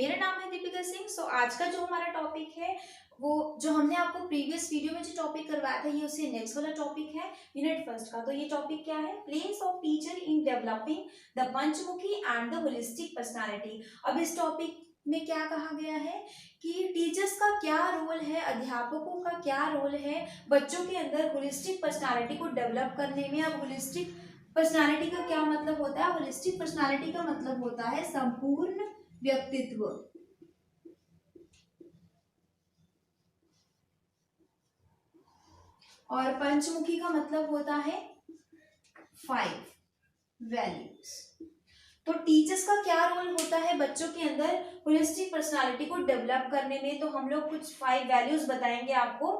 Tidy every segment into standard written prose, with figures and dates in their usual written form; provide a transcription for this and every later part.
मेरा नाम है दीपिका सिंह। आज का जो हमारा टॉपिक है वो जो हमने आपको प्रीवियस वीडियो में जो टॉपिक करवाया था ये उससे नेक्स्ट वाला टॉपिक है यूनिट फर्स्ट का। तो ये टॉपिक क्या है? Place of teacher in developing the Panchmukhi and the holistic personality. अब इस टॉपिक में क्या कहा गया है कि टीचर्स का क्या रोल है, अध्यापकों का क्या रोल है बच्चों के अंदर होलिस्टिक पर्सनालिटी को डेवलप करने में। अब होलिस्टिक पर्सनालिटी का क्या मतलब होता है? होलिस्टिक पर्सनालिटी का मतलब होता है संपूर्ण व्यक्तित्व। और पंचमुखी का मतलब होता है 5 वैल्यूज। तो टीचर्स का क्या रोल होता है बच्चों के अंदर होलिस्टिक पर्सनालिटी को डेवलप करने में? तो हम लोग कुछ 5 वैल्यूज बताएंगे आपको।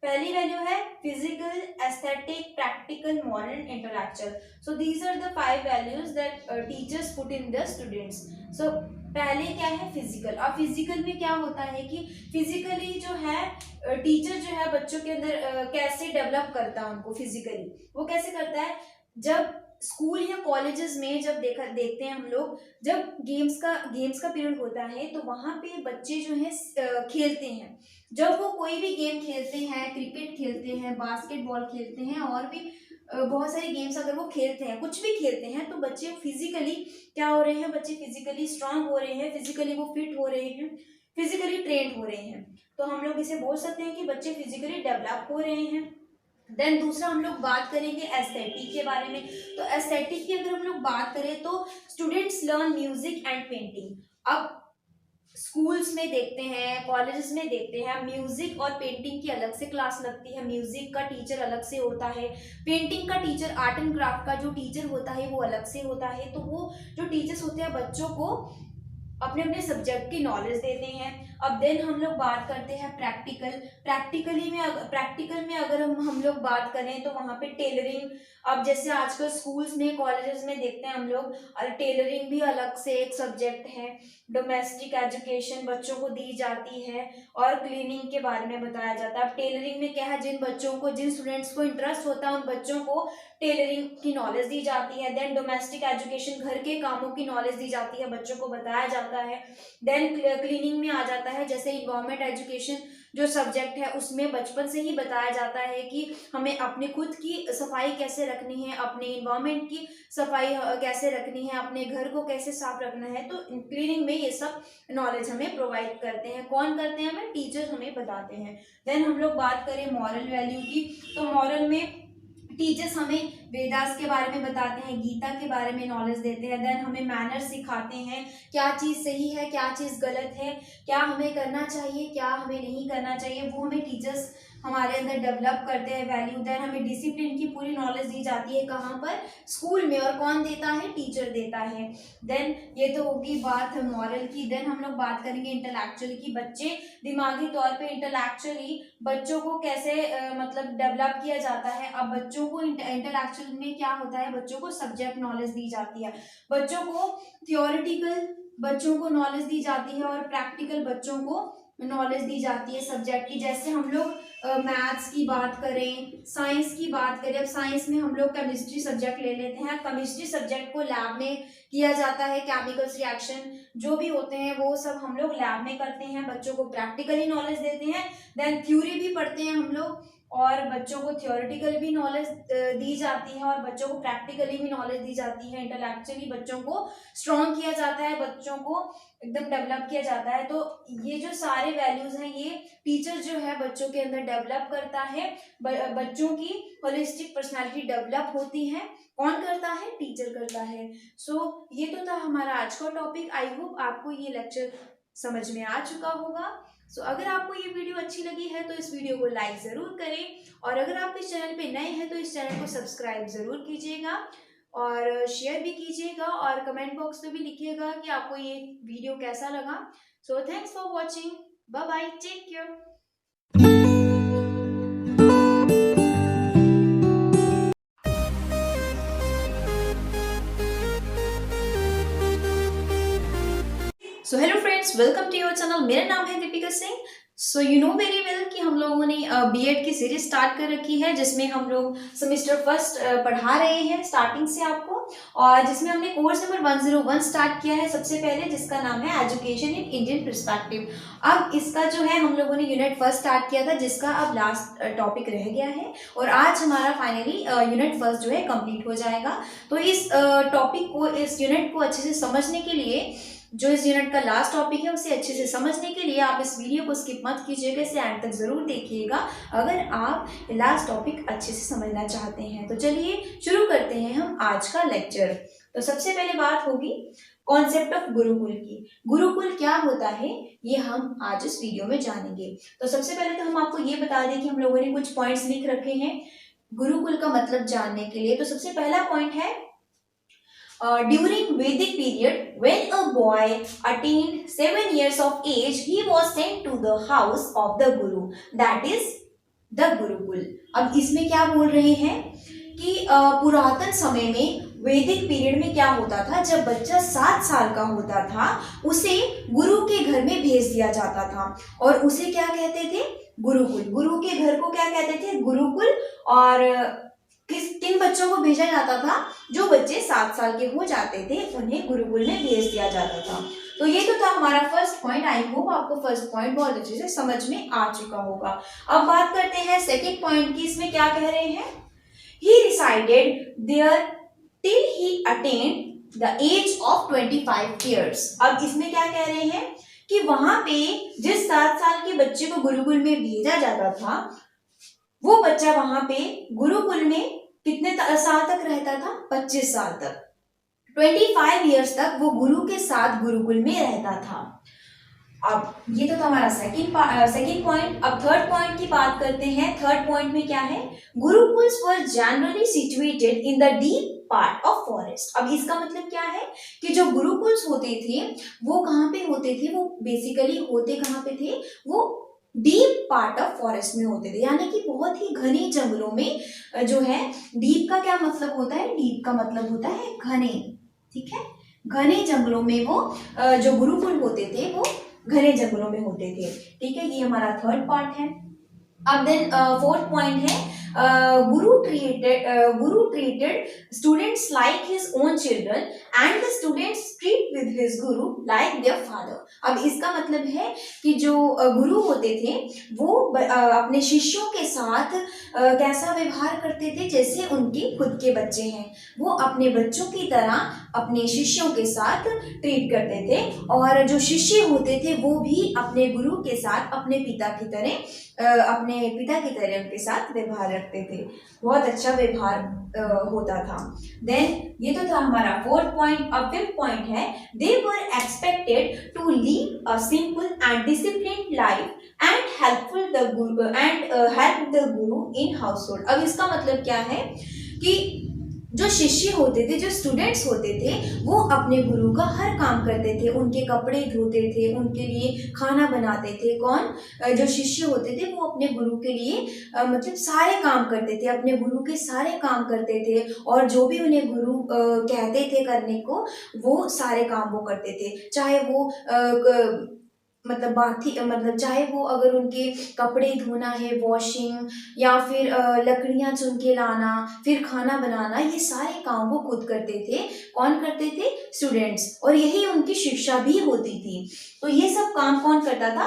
पहली वैल्यू है physical, aesthetic, practical, moral, intellectual. So these are the 5 values that teachers put in the students. So पहले क्या है? फिजिकल। अब फिजिकल में क्या होता है कि फिजिकली जो है टीचर जो है बच्चों के अंदर कैसे डेवलप करता है उनको फिजिकली। वो कैसे करता है? जब स्कूल या कॉलेजेस में जब देखते हैं हम लोग, जब गेम्स का पीरियड होता है तो वहां पे बच्चे जो है खेलते हैं। जब वो कोई भी गेम खेलते हैं, क्रिकेट खेलते हैं, बास्केटबॉल खेलते हैं और भी बहुत सारी गेम्स अगर वो खेलते हैं, कुछ भी खेलते हैं, तो बच्चे फिजिकली क्या हो रहे हैं? बच्चे फिजिकली स्ट्रांग हो रहे हैं, फिजिकली वो फिट हो रहे हैं, फिजिकली ट्रेंड हो रहे हैं। तो हम लोग इसे बोल सकते हैं कि बच्चे फिजिकली डेवलप हो रहे हैं। देन दूसरा हम लोग बात करेंगे एस्थेटिक के बारे में। तो एस्थेटिक की अगर हम लोग बात करें तो students learn music and painting. अब स्कूल्स में देखते हैं, कॉलेजेस में देखते हैं, म्यूजिक और पेंटिंग की अलग से क्लास लगती है। म्यूजिक का टीचर अलग से होता है, पेंटिंग का टीचर, आर्ट एंड क्राफ्ट का जो टीचर होता है वो अलग से होता है। तो वो जो टीचर्स होते हैं बच्चों को अपने अपने सब्जेक्ट की नॉलेज देते हैं। अब देन हम लोग बात करते हैं प्रैक्टिकल में अगर हम लोग बात करें तो वहाँ पे टेलरिंग। अब जैसे आजकल स्कूल्स में, कॉलेजेस में देखते हैं हम लोग, टेलरिंग भी अलग से एक सब्जेक्ट है। डोमेस्टिक एजुकेशन बच्चों को दी जाती है और क्लीनिंग के बारे में बताया जाता है। अब टेलरिंग में क्या है? जिन स्टूडेंट्स को इंटरेस्ट होता है उन बच्चों को टेलरिंग की नॉलेज दी जाती है। देन डोमेस्टिक एजुकेशन, घर के कामों की नॉलेज दी जाती है, बच्चों को बताया जाता है। देन क्लीनिंग में आ जाता है, जैसे इन्वायरमेंट एजुकेशन जो सब्जेक्ट है उसमें बचपन से ही बताया जाता है कि हमें अपने खुद की सफाई कैसे रखनी है, अपने इन्वायरमेंट की सफाई कैसे रखनी है, अपने घर को कैसे साफ रखना है। तो क्लीनिंग में ये सब नॉलेज हमें प्रोवाइड करते हैं। कौन करते हैं? हमें टीचर हमें बताते हैं। देन हम लोग बात करें मॉरल वैल्यू की, तो मॉरल में टीचर्स हमें वेदास के बारे में बताते हैं, गीता के बारे में नॉलेज देते हैं। देन हमें मैनर्स सिखाते हैं, क्या चीज़ सही है, क्या चीज़ गलत है, क्या हमें करना चाहिए, क्या हमें नहीं करना चाहिए, वो हमें टीचर्स हमारे अंदर डेवलप करते हैं वैल्यू। देन हमें डिसिप्लिन की पूरी नॉलेज दी जाती है। कहाँ पर? स्कूल में। और कौन देता है? टीचर देता है। देन ये तो होगी बात मॉरल की। देन हम लोग बात करेंगे इंटेलेक्चुअल की। बच्चे दिमागी तौर पे इंटेलेक्चुअली बच्चों को कैसे मतलब डेवलप किया जाता है। अब बच्चों को इंटेलेक्चुअल में क्या होता है? बच्चों को सब्जेक्ट नॉलेज दी जाती है, बच्चों को थियोरिटिकल बच्चों को नॉलेज दी जाती है और प्रैक्टिकल बच्चों को नॉलेज दी जाती है सब्जेक्ट की। जैसे हम लोग मैथ्स की बात करें, साइंस की बात करें। अब साइंस में हम लोग केमिस्ट्री सब्जेक्ट ले लेते हैं। केमिस्ट्री सब्जेक्ट को लैब में किया जाता है। केमिकल्स रिएक्शन जो भी होते हैं वो सब हम लोग लैब में करते हैं, बच्चों को प्रैक्टिकली नॉलेज देते हैं। देन थ्योरी भी पढ़ते हैं हम लोग और बच्चों को थियोरिटिकल भी नॉलेज दी जाती है और बच्चों को प्रैक्टिकली भी नॉलेज दी जाती है। इंटेलेक्चुअली बच्चों को स्ट्रॉन्ग किया जाता है, बच्चों को एकदम डेवलप किया जाता है। तो ये जो सारे वैल्यूज हैं ये टीचर जो है बच्चों के अंदर डेवलप करता है। बच्चों की होलिस्टिक पर्सनालिटी डेवलप होती है। कौन करता है? टीचर करता है। सो ये तो था हमारा आज का टॉपिक। आई होप आपको ये लेक्चर समझ में आ चुका होगा। अगर आपको ये वीडियो अच्छी लगी है तो इस वीडियो को लाइक ज़रूर करें और अगर आप इस चैनल पे नए हैं तो इस चैनल को सब्सक्राइब ज़रूर कीजिएगा और शेयर भी कीजिएगा और कमेंट बॉक्स में भी लिखिएगा कि आपको ये वीडियो कैसा लगा। Thanks for watching. Bye bye, take care. Hello friends, welcome to your channel. मेरा नाम है Deepika Singh. So you know very well कि हम लोगों ने बीएड की सीरीज स्टार्ट कर रखी है, जिसमें हम लोग सेमेस्टर फर्स्ट पढ़ा रहे हैं स्टार्टिंग से आपको, और जिसमें हमने कोर्स नंबर 101 स्टार्ट किया है सबसे पहले, जिसका नाम है एजुकेशन इन इंडियन पर्सपेक्टिव। अब इसका जो है हम लोगों ने यूनिट फर्स्ट स्टार्ट किया था, जिसका अब लास्ट टॉपिक रह गया है, और आज हमारा फाइनली यूनिट फर्स्ट जो है कंप्लीट हो जाएगा। तो इस टॉपिक को, इस यूनिट को अच्छे से समझने के लिए, जो इस यूनिट का लास्ट टॉपिक है उसे अच्छे से समझने के लिए आप इस वीडियो को स्किप मत कीजिएगा, इसे एंड तक जरूर देखिएगा अगर आप लास्ट टॉपिक अच्छे से समझना चाहते हैं। तो चलिए शुरू करते हैं हम आज का लेक्चर। तो सबसे पहले बात होगी कॉन्सेप्ट ऑफ गुरुकुल की। गुरुकुल क्या होता है ये हम आज इस वीडियो में जानेंगे। तो सबसे पहले तो हम आपको ये बता दें कि हम लोगों ने कुछ पॉइंट्स लिख रखे हैं गुरुकुल का मतलब जानने के लिए। तो सबसे पहला पॉइंट है during Vedic period, when a boy attained 7 years of age, he was sent to the house of the Guru, that is the Gurukul। अब इसमें क्या बोल रहे हैं कि पुरातन समय में वैदिक पीरियड में क्या होता था, जब बच्चा 7 साल का होता था उसे गुरु के घर में भेज दिया जाता था, और उसे क्या कहते थे, गुरुकुल। गुरु के घर को क्या कहते थे, गुरुकुल। और किन बच्चों को भेजा जाता था, जो बच्चे 7 साल के हो जाते थे उन्हें गुरुकुल में भेज दिया जाता था। तो ये तो था हमारा फर्स्ट पॉइंट। आई होप आपको फर्स्ट पॉइंट बहुत अच्छे से समझ में आ चुका होगा। अब बात करते हैं सेकंड पॉइंट की। इसमें क्या कह रहे हैं, he resided there till he attend the age of 25 years. अब इसमें क्या कह रहे हैं कि वहां पे जिस 7 साल के बच्चे को गुरुकुल में भेजा जाता था, वो बच्चा वहां पे गुरुकुल में कितने साल तक रहता था, 25 साल तक, 25 ईयर्स तक वो गुरु के साथ गुरुकुल में रहता था। अब ये तो था हमारा सेकंड पॉइंट। अब थर्ड पॉइंट की बात करते हैं। थर्ड पॉइंट में क्या है, गुरुकुल्स वर generally situated in the deep part of forest. अब इसका मतलब क्या है कि जो गुरुकुल्स होते थे वो कहाँ पे होते थे, वो बेसिकली होते कहाँ पे थे, वो डीप पार्ट ऑफ फॉरेस्ट में होते थे, यानी कि बहुत ही घने जंगलों में जो है। डीप का क्या मतलब होता है, डीप का मतलब होता है घने, ठीक है। घने जंगलों में वो जो गुरुकुल होते थे वो घने जंगलों में होते थे, ठीक है। ये हमारा थर्ड पार्ट है। अब देन फोर्थ पॉइंट है, Guru treated students like his own children and the students treat with his guru like their father। अब इसका मतलब है कि जो गुरु होते थे वो अपने शिष्यों के साथ कैसा व्यवहार करते थे, जैसे उनके खुद के बच्चे हैं। वो अपने बच्चों की तरह अपने शिष्यों के साथ ट्रीट करते थे, और जो शिष्य होते थे वो भी अपने गुरु के साथ अपने पिता की तरह उनके साथ व्यवहार रखते थे। बहुत अच्छा व्यवहार होता था। देन ये तो था हमारा फोर्थ पॉइंट। अब फिफ्थ पॉइंट है, they were expected to live a simple and disciplined life and help the guru in house hold. अब इसका मतलब क्या है कि जो शिष्य होते थे, जो स्टूडेंट्स होते थे, वो अपने गुरु का हर काम करते थे, उनके कपड़े धोते थे, उनके लिए खाना बनाते थे। कौन, जो शिष्य होते थे वो अपने गुरु के लिए मतलब सारे काम करते थे, अपने गुरु के सारे काम करते थे, और जो भी उन्हें गुरु कहते थे करने को वो सारे काम वो करते थे। चाहे वो मतलब चाहे वो अगर उनके कपड़े धोना है, वॉशिंग, या फिर लकड़ियां चुन के लाना, फिर खाना बनाना, ये सारे काम वो खुद करते थे। कौन करते थे, स्टूडेंट्स, और यही उनकी शिक्षा भी होती थी। तो ये सब काम कौन करता था,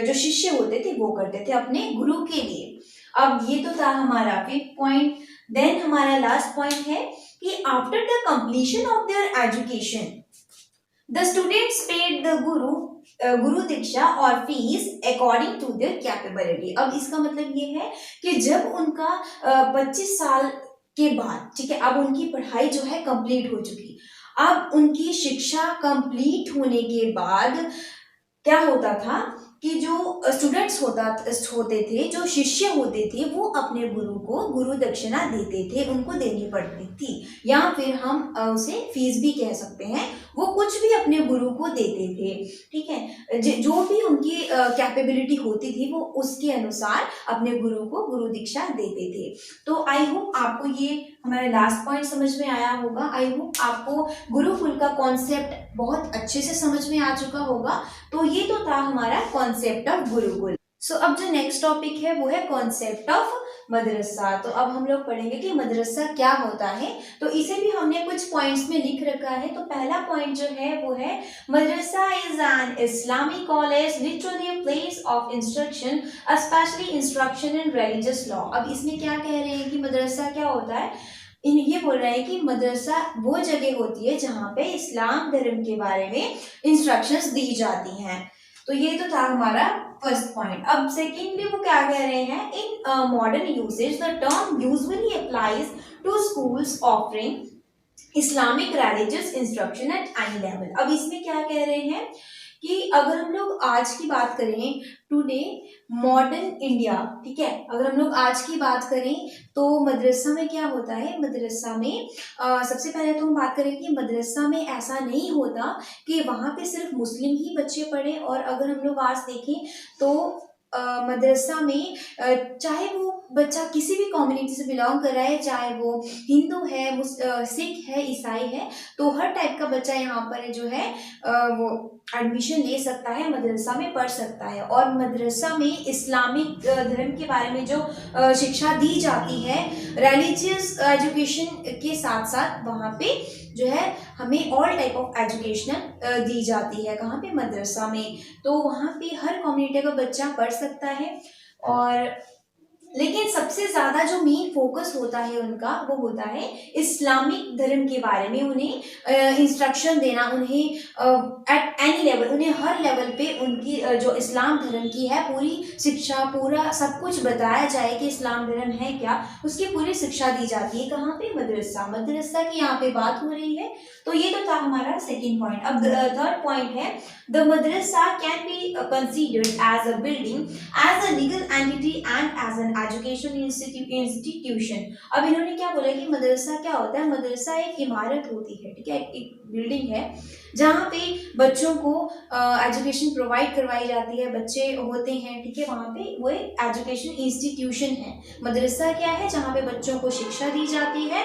जो शिष्य होते थे वो करते थे अपने गुरु के लिए। अब ये तो था हमारा फिफ्थ पॉइंट। देन हमारा लास्ट पॉइंट है कि after the completion of their education the students paid the guru diksha और fees according to their capability. अब इसका मतलब ये है कि जब उनका 25 साल के बाद, ठीक है, अब उनकी पढ़ाई जो है कंप्लीट हो चुकी, अब उनकी शिक्षा कंप्लीट होने के बाद क्या होता था कि जो स्टूडेंट्स होते थे, जो शिष्य होते थे, वो अपने गुरु को गुरु दक्षिणा देते थे, उनको देनी पड़ती थी, या फिर हम उसे फीस भी कह सकते हैं। वो कुछ भी अपने गुरु को देते थे, ठीक है। जो भी उनकी कैपेबिलिटी होती थी वो उसके अनुसार अपने गुरु को गुरु दीक्षा देते थे। तो आई होप आपको ये हमारा लास्ट पॉइंट समझ में आया होगा। आई होप आपको गुरुकुल का कॉन्सेप्ट बहुत अच्छे से समझ में आ चुका होगा। तो ये तो था हमारा कॉन्सेप्ट ऑफ गुरुकुल। सो अब जो नेक्स्ट टॉपिक है वो है कॉन्सेप्ट ऑफ मदरसा। तो अब हम लोग पढ़ेंगे कि मदरसा क्या होता है। तो इसे भी हमने कुछ पॉइंट्स में लिख रखा है। तो पहला पॉइंट जो है वो है madrasa is an Islamic college literally a place of instruction specially instruction in religious law. अब इसमें क्या कह रहे हैं कि मदरसा क्या होता है, ये बोल रहे हैं कि मदरसा वो जगह होती है जहाँ पे इस्लाम धर्म के बारे में इंस्ट्रक्शंस दी जाती हैं। तो ये तो था हमारा फर्स्ट पॉइंट। अब सेकेंडली वो क्या कह रहे हैं, in modern usage the term usually applies to schools offering Islamic religious instruction at any level. अब इसमें क्या कह रहे हैं कि अगर हम लोग आज की बात करें, टुडे मॉडर्न इंडिया, ठीक है, अगर हम लोग आज की बात करें तो मदरसा में क्या होता है, मदरसा में सबसे पहले तो हम बात करें कि मदरसा में ऐसा नहीं होता कि वहाँ पे सिर्फ मुस्लिम ही बच्चे पढ़े। और अगर हम लोग आज देखें तो मदरसा में चाहे वो बच्चा किसी भी कम्युनिटी से बिलोंग कर रहा है, चाहे वो हिंदू है, सिख है, ईसाई है, तो हर टाइप का बच्चा यहाँ पर जो है वो एडमिशन ले सकता है, मदरसा में पढ़ सकता है। और मदरसा में इस्लामिक धर्म के बारे में जो शिक्षा दी जाती है, रिलीजियस एजुकेशन के साथ साथ वहाँ पे जो है हमें ऑल टाइप ऑफ एजुकेशन दी जाती है। कहाँ पे, मदरसा में। तो वहाँ पे हर कम्युनिटी का बच्चा पढ़ सकता है। और लेकिन सबसे ज्यादा जो मेन फोकस होता है उनका वो होता है इस्लामिक धर्म के बारे में, उन्हें इंस्ट्रक्शन देना, उन्हें एट एनी लेवल, उन्हें हर लेवल पे उनकी जो इस्लाम धर्म की है पूरी शिक्षा, पूरा सब कुछ बताया जाए कि इस्लाम धर्म है क्या, उसकी पूरी शिक्षा दी जाती है। कहाँ पे, मदरसा। मदरसा की यहाँ पे बात हो रही है। तो ये तो था हमारा सेकेंड पॉइंट। अब थर्ड पॉइंट है the madrasa can be considered as a building, as a legal entity and as an education institution. अब इन्होंने क्या बोला कि मदरसा क्या होता है, मदरसा एक इमारत होती है, ठीक है, एक बिल्डिंग है जहाँ पे बच्चों को एजुकेशन प्रोवाइड करवाई जाती है, बच्चे होते हैं, ठीक है, वहाँ पे वो एक एजुकेशन इंस्टीट्यूशन है। मदरसा क्या है, जहाँ पे बच्चों को शिक्षा दी जाती है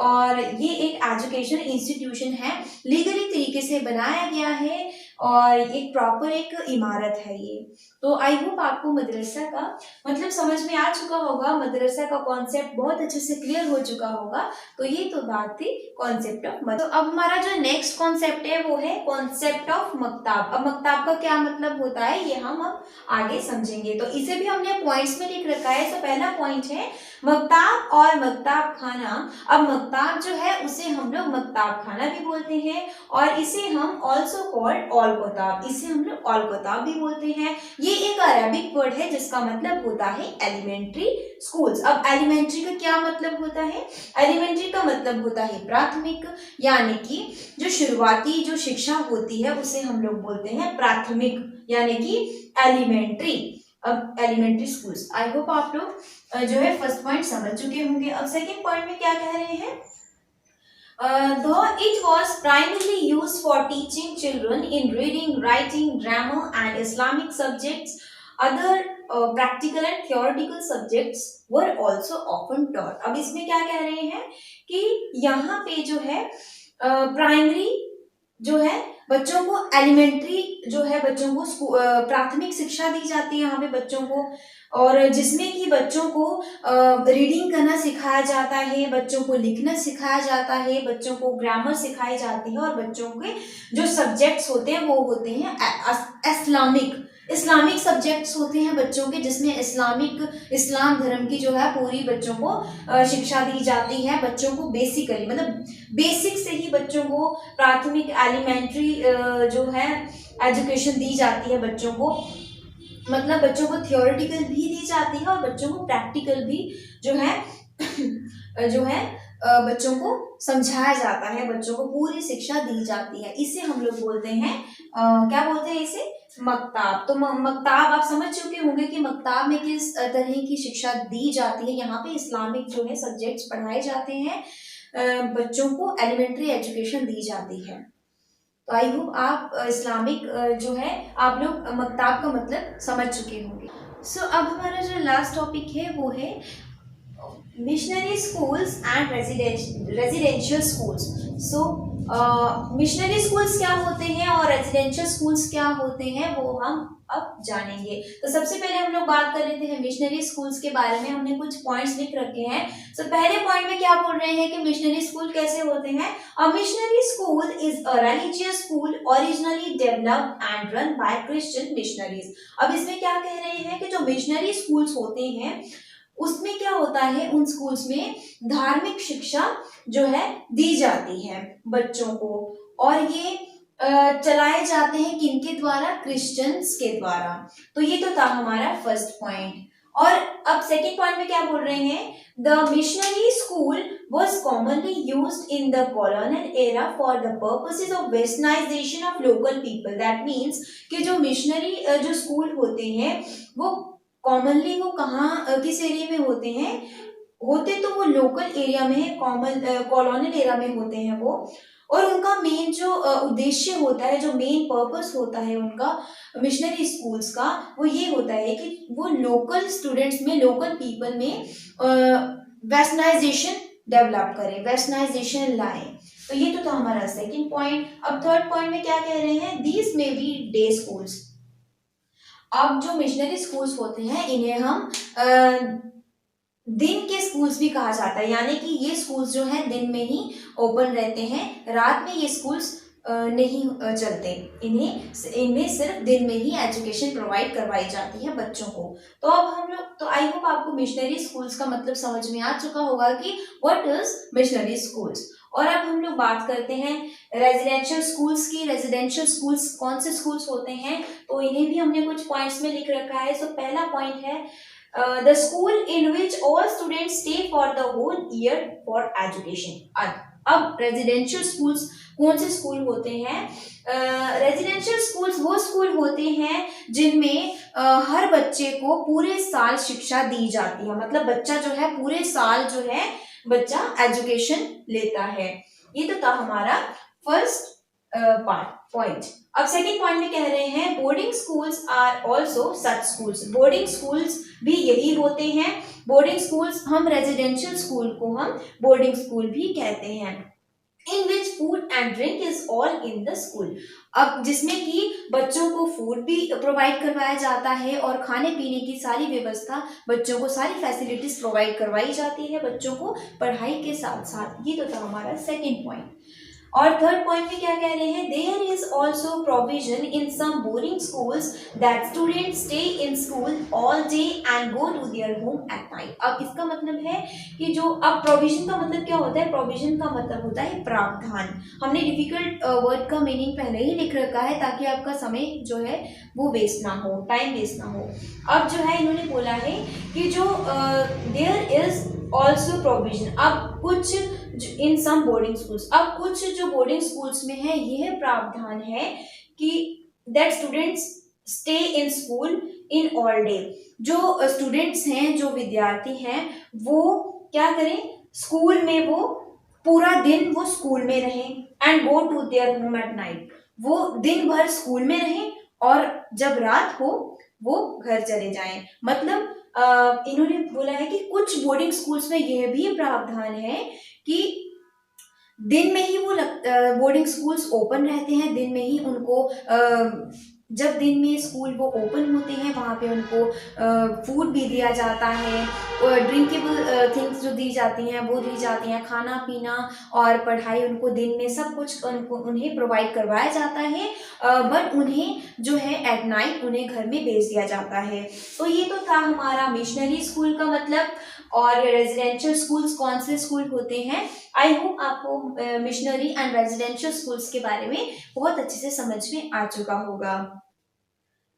और ये एक एजुकेशन इंस्टीट्यूशन है, लीगली तरीके से बनाया गया है और एक प्रॉपर एक इमारत है ये। तो आई होप आपको मदरसा का मतलब समझ में आ चुका होगा, मदरसा का कॉन्सेप्ट बहुत अच्छे से क्लियर हो चुका होगा। तो ये तो बात थी कॉन्सेप्ट ऑफ मदरसा। तो अब हमारा जो नेक्स्ट कॉन्सेप्ट है वो है कॉन्सेप्ट ऑफ मक्ताब। अब मक्ताब का क्या मतलब होता है ये हम अब आगे समझेंगे। तो इसे भी हमने पॉइंट्स में लिख रखा है। तो पहला पॉइंट है मक्ताब और मक्ताब खाना। अब मक्ताब जो है उसे हम लोग मक्ताब खाना भी बोलते हैं और इसे हम ऑल्सो कॉल्ड ऑल कोताब, इसे हम लोग ऑल कोताब भी बोलते हैं। ये एक अरबिक वर्ड है जिसका मतलब होता है एलिमेंट्री स्कूल्स। अब एलिमेंट्री का क्या मतलब होता है, एलिमेंट्री का मतलब होता है प्राथमिक, यानी कि जो शुरुआती जो शिक्षा होती है उसे हम लोग बोलते हैं प्राथमिक, यानी कि एलिमेंट्री। अब एलिमेंट्री स्कूल्स। आई होप आप लोग जो है फर्स्ट पॉइंट समझ चुके होंगे। अब सेकेंड पॉइंट में क्या कह रहे हैं, though it was primarily used for teaching children in reading, writing, grammar and Islamic subjects, other practical and theoretical subjects were also often taught। अब इसमें क्या कह रहे हैं कि यहाँ पे जो है प्राइमरी जो है बच्चों को, एलिमेंट्री जो है बच्चों को प्राथमिक शिक्षा दी जाती है यहाँ पे बच्चों को, और जिसमें कि बच्चों को रीडिंग करना सिखाया जाता है, बच्चों को लिखना सिखाया जाता है, बच्चों को ग्रामर सिखाई जाती है और बच्चों के जो सब्जेक्ट्स होते हैं वो होते हैं इस्लामिक सब्जेक्ट्स होते हैं बच्चों के, जिसमें इस्लाम धर्म की जो है पूरी बच्चों को शिक्षा दी जाती है। बच्चों को बेसिकली मतलब बेसिक से ही बच्चों को प्राथमिक एलिमेंट्री जो है एजुकेशन दी जाती है बच्चों को, मतलब बच्चों को थियोरेटिकल भी दी जाती है और बच्चों को प्रैक्टिकल भी जो है बच्चों को समझाया जाता है, बच्चों को पूरी शिक्षा दी जाती है। इसे हम लोग बोलते हैं क्या बोलते हैं इसे, मक्ताब। तो मक्ताब आप समझ चुके होंगे कि मक्ताब में किस तरह की शिक्षा दी जाती है। यहाँ पे इस्लामिक जो है सब्जेक्ट्स पढ़ाए जाते हैं, बच्चों को एलिमेंट्री एजुकेशन दी जाती है। तो आई होप आप इस्लामिक जो है आप लोग मक्ताब का मतलब समझ चुके होंगे। सो अब हमारा जो लास्ट टॉपिक है वो है missionary schools and residential schools. So missionary schools क्या होते हैं और रेजिडेंशियल स्कूल्स क्या होते हैं वो हम अब जानेंगे। तो सबसे पहले हम लोग बात कर लेते हैं मिशनरी स्कूल्स के बारे में। हमने कुछ पॉइंट्स लिख रखे हैं। सो पहले पॉइंट में क्या बोल रहे हैं कि मिशनरी स्कूल कैसे होते हैं। A missionary school is a religious school originally developed and run by Christian missionaries. अब इसमें क्या कह रहे हैं कि जो मिशनरी स्कूल्स होते हैं उसमें क्या होता है, उन स्कूल्स में धार्मिक शिक्षा जो है दी जाती है बच्चों को, और ये चलाए जाते हैं किनके द्वारा, क्रिश्चियंस के द्वारा। तो ये तो था हमारा फर्स्ट पॉइंट। और अब सेकंड पॉइंट में क्या बोल रहे हैं, the missionary school was commonly used in the colonial era for the purposes of westernization of local people। that means कि जो मिशनरी जो स्कूल होते हैं वो कॉमनली वो कहाँ किस एरिया में होते हैं, होते तो वो लोकल एरिया में है, कॉलोनियल एरिया में होते हैं वो। और उनका मेन जो उद्देश्य होता है, जो मेन पर्पस होता है उनका मिशनरी स्कूल्स का, वो ये होता है कि वो लोकल स्टूडेंट्स में, लोकल पीपल में वेस्टर्नाइजेशन डेवलप करें, वेस्टर्नाइजेशन लाएं। तो ये तो था हमारा सेकंड पॉइंट। अब थर्ड पॉइंट में क्या कह रहे हैं, these may be day schools. अब जो मिशनरी स्कूल्स होते हैं इन्हें हम दिन के स्कूल्स भी कहा जाता है, यानी कि ये स्कूल्स जो हैं दिन में ही ओपन रहते हैं, रात में ये स्कूल्स नहीं चलते। इनमें सिर्फ दिन में ही एजुकेशन प्रोवाइड करवाई जाती है बच्चों को। तो अब हम लोग, तो आई होप आपको मिशनरी स्कूल्स का मतलब समझ में आ चुका होगा कि व्हाट इज मिशनरी स्कूल्स। और अब हम लोग बात करते हैं रेजिडेंशियल स्कूल्स की। रेजिडेंशियल स्कूल्स कौन से स्कूल्स होते हैं, तो इन्हें भी हमने कुछ पॉइंट्स में लिख रखा है। सो पहला पॉइंट है the school in which all students stay for the whole year for education। अब रेजिडेंशियल स्कूल्स कौन से स्कूल होते हैं, रेजिडेंशियल स्कूल्स वो स्कूल होते हैं जिनमें हर बच्चे को पूरे साल शिक्षा दी जाती है। मतलब बच्चा जो है पूरे साल जो है बच्चा एजुकेशन लेता है। ये तो था हमारा फर्स्ट पॉइंट। अब सेकंड पॉइंट में कह रहे हैं boarding schools are also such schools. Boarding schools भी यही होते हैं। बोर्डिंग स्कूल्स, हम रेजिडेंशियल स्कूल को हम बोर्डिंग स्कूल भी कहते हैं। In which food and drink is all in the school. अब जिसमें कि बच्चों को फूड भी प्रोवाइड करवाया जाता है और खाने पीने की सारी व्यवस्था, बच्चों को सारी फैसिलिटीज प्रोवाइड करवाई जाती है बच्चों को पढ़ाई के साथ साथ। ये तो था हमारा सेकेंड पॉइंट। और थर्ड पॉइंट में क्या कह रहे हैं, there is also provision in some boarding schools that students stay in school all day and go to their home at night. अब इसका मतलब है कि जो, अब प्रोविजन का मतलब क्या होता है, प्रोविजन का मतलब होता है प्रावधान। हमने डिफिकल्ट वर्ड का मीनिंग पहले ही लिख रखा है ताकि आपका समय जो है वो वेस्ट ना हो, टाइम वेस्ट ना हो। अब जो है इन्होंने बोला है कि जो देयर इज ऑल्सो प्रोविजन, अब कुछ इन सम बोर्डिंग स्कूल्स, अब कुछ जो बोर्डिंग स्कूल्स में है यह प्रावधान है कि that students stay in school in all day. जो स्टूडेंट्स हैं, जो विद्यार्थी हैं, वो क्या करें, स्कूल में वो पूरा दिन वो स्कूल में रहें and go to their home at night. वो दिन भर स्कूल में रहें और जब रात हो वो घर चले जाएं। मतलब इन्होंने बोला है कि कुछ बोर्डिंग स्कूल्स में यह भी प्रावधान है कि दिन में ही वो बोर्डिंग स्कूल्स ओपन रहते हैं, दिन में ही उनको जब दिन में स्कूल वो ओपन होते हैं वहाँ पे उनको फूड भी दिया जाता है, और ड्रिंकेबल थिंग्स जो दी जाती हैं वो दी जाती हैं, खाना पीना और पढ़ाई उनको दिन में सब कुछ उन्हें प्रोवाइड करवाया जाता है। बट उन्हें जो है एट नाइट उन्हें घर में भेज दिया जाता है। तो ये तो था हमारा मिशनरी स्कूल का मतलब, और रेजिडेंशियल स्कूल्स कौन से स्कूल होते हैं। आई होप आपको मिशनरी एंड रेजिडेंशियल स्कूल्स के बारे में बहुत अच्छे से समझ में आ चुका होगा।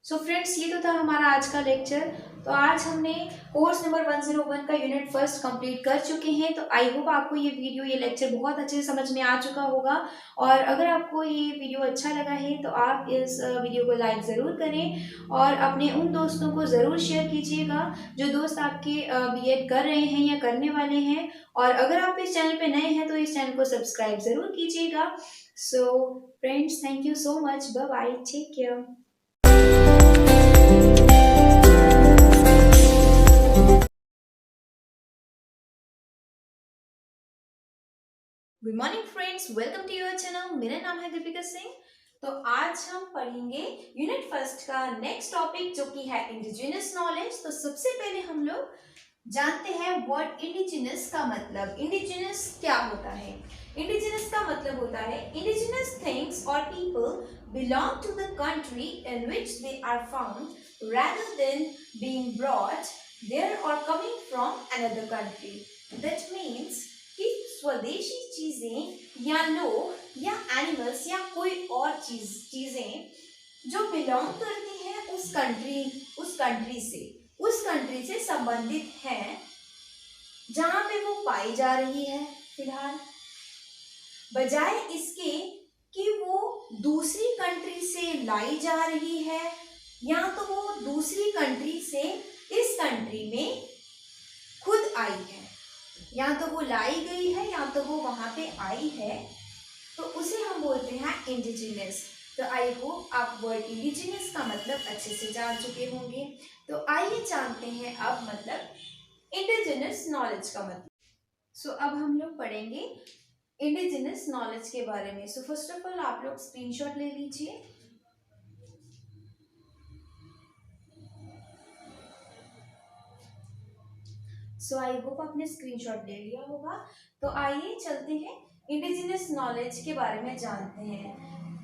सो फ्रेंड्स, ये तो था हमारा आज का लेक्चर। तो आज हमने कोर्स नंबर 101 का यूनिट फर्स्ट कंप्लीट कर चुके हैं। तो आई होप आपको ये वीडियो, ये लेक्चर बहुत अच्छे से समझ में आ चुका होगा। और अगर आपको ये वीडियो अच्छा लगा है तो आप इस वीडियो को लाइक ज़रूर करें और अपने उन दोस्तों को ज़रूर शेयर कीजिएगा जो दोस्त आपके बीएड कर रहे हैं या करने वाले हैं। और अगर आप इस चैनल पे नए हैं तो इस चैनल को सब्सक्राइब ज़रूर कीजिएगा। So friends, thank you so much, bye bye, take care. Good morning friends, welcome to your channel. मेरा नाम है दीपिका सिंह। तो आज हम पढ़ेंगे यूनिट फर्स्ट का नेक्स्ट टॉपिक जो कि है इंडिजिनस नॉलेज। तो सबसे पहले हम लोग जानते हैं वर्ड इंडिजिनस का मतलब। इंडिजिनस क्या होता है? इंडिजिनस का मतलब होता है इंडिजिनस थिंग्स और people belong to the country in which they are found rather than being brought there or coming from another country. That means कि स्वदेशी चीजें या लोग या एनिमल्स या कोई और चीजें जो बिलोंग करती हैं उस कंट्री से संबंधित हैं जहां पे वो पाई जा रही है फिलहाल, बजाय इसके कि वो दूसरी कंट्री से लाई जा रही है या तो वो दूसरी कंट्री से इस कंट्री में खुद आई है, या तो वो लाई गई है या तो वो वहां पे आई है, तो उसे हम बोलते हैं इंडिजिनस। तो आई होप आप वर्ड इंडिजिनस का मतलब अच्छे से जान चुके होंगे। तो आइए जानते हैं अब मतलब इंडिजिनस नॉलेज का मतलब। सो अब हम लोग पढ़ेंगे इंडिजिनस नॉलेज के बारे में। सो फर्स्ट ऑफ ऑल आप लोग स्क्रीनशॉट ले लीजिए। सो आई होप आपने स्क्रीनशॉट ले लिया होगा। तो आइए चलते हैं इंडिजिनस नॉलेज के बारे में जानते हैं।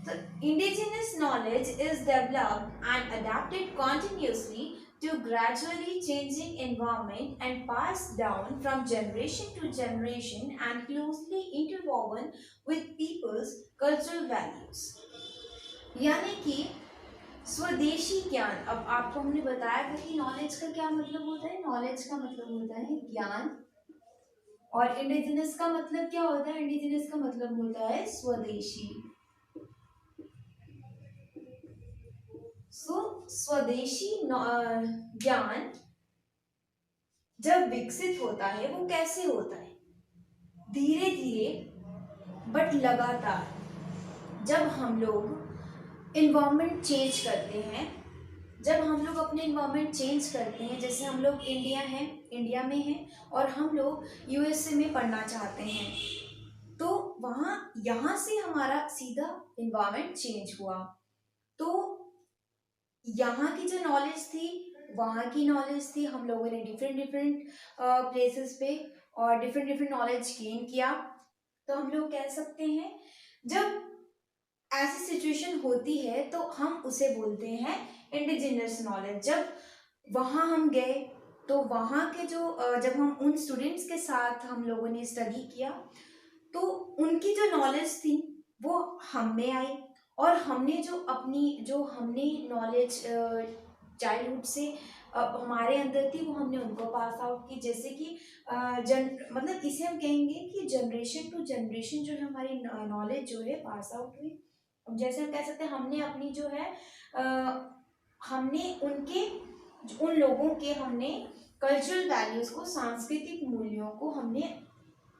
तो indigenous knowledge is developed and adapted continuously to gradually changing environment and passed down from generation to generation and closely interwoven with people's cultural values। यानी कि स्वदेशी ज्ञान, अब आपको हमने बताया था कि नॉलेज का क्या मतलब होता है। नॉलेज का मतलब होता है ज्ञान, और इंडिजिनस का मतलब क्या होता है? इंडिजिनस का मतलब होता है स्वदेशी। स्वदेशी ज्ञान जब विकसित होता है वो कैसे होता है? धीरे धीरे बट लगातार। जब हम लोग इन्वायरमेंट चेंज करते हैं, जब हम लोग अपने इन्वायरमेंट चेंज करते हैं, जैसे हम लोग इंडिया में हैं और हम लोग यूएसए में पढ़ना चाहते हैं, तो वहाँ यहाँ से हमारा सीधा इन्वायरमेंट चेंज हुआ, तो यहाँ की जो नॉलेज थी वहाँ की नॉलेज थी, हम लोगों ने डिफरेंट प्लेसेस पे और डिफरेंट नॉलेज गेन किया। तो हम लोग कह सकते हैं जब ऐसी सिचुएशन होती है तो हम उसे बोलते हैं इंडिजिनस नॉलेज। जब वहाँ हम गए तो वहाँ के जो जब हम उन स्टूडेंट्स के साथ हम लोगों ने स्टडी किया तो उनकी जो नॉलेज थी वो हम में आई, और हमने हमने नॉलेज चाइल्डहुड से हमारे अंदर थी वो हमने उनको पास आउट की। जैसे कि मतलब इसे हम कहेंगे कि जनरेशन टू जनरेशन जो है हमारी नॉलेज जो है पास आउट हुई। अब जैसे हम कह सकते हैं हमने अपनी जो है हमने उन लोगों के हमने कल्चरल वैल्यूज को, सांस्कृतिक मूल्यों को हमने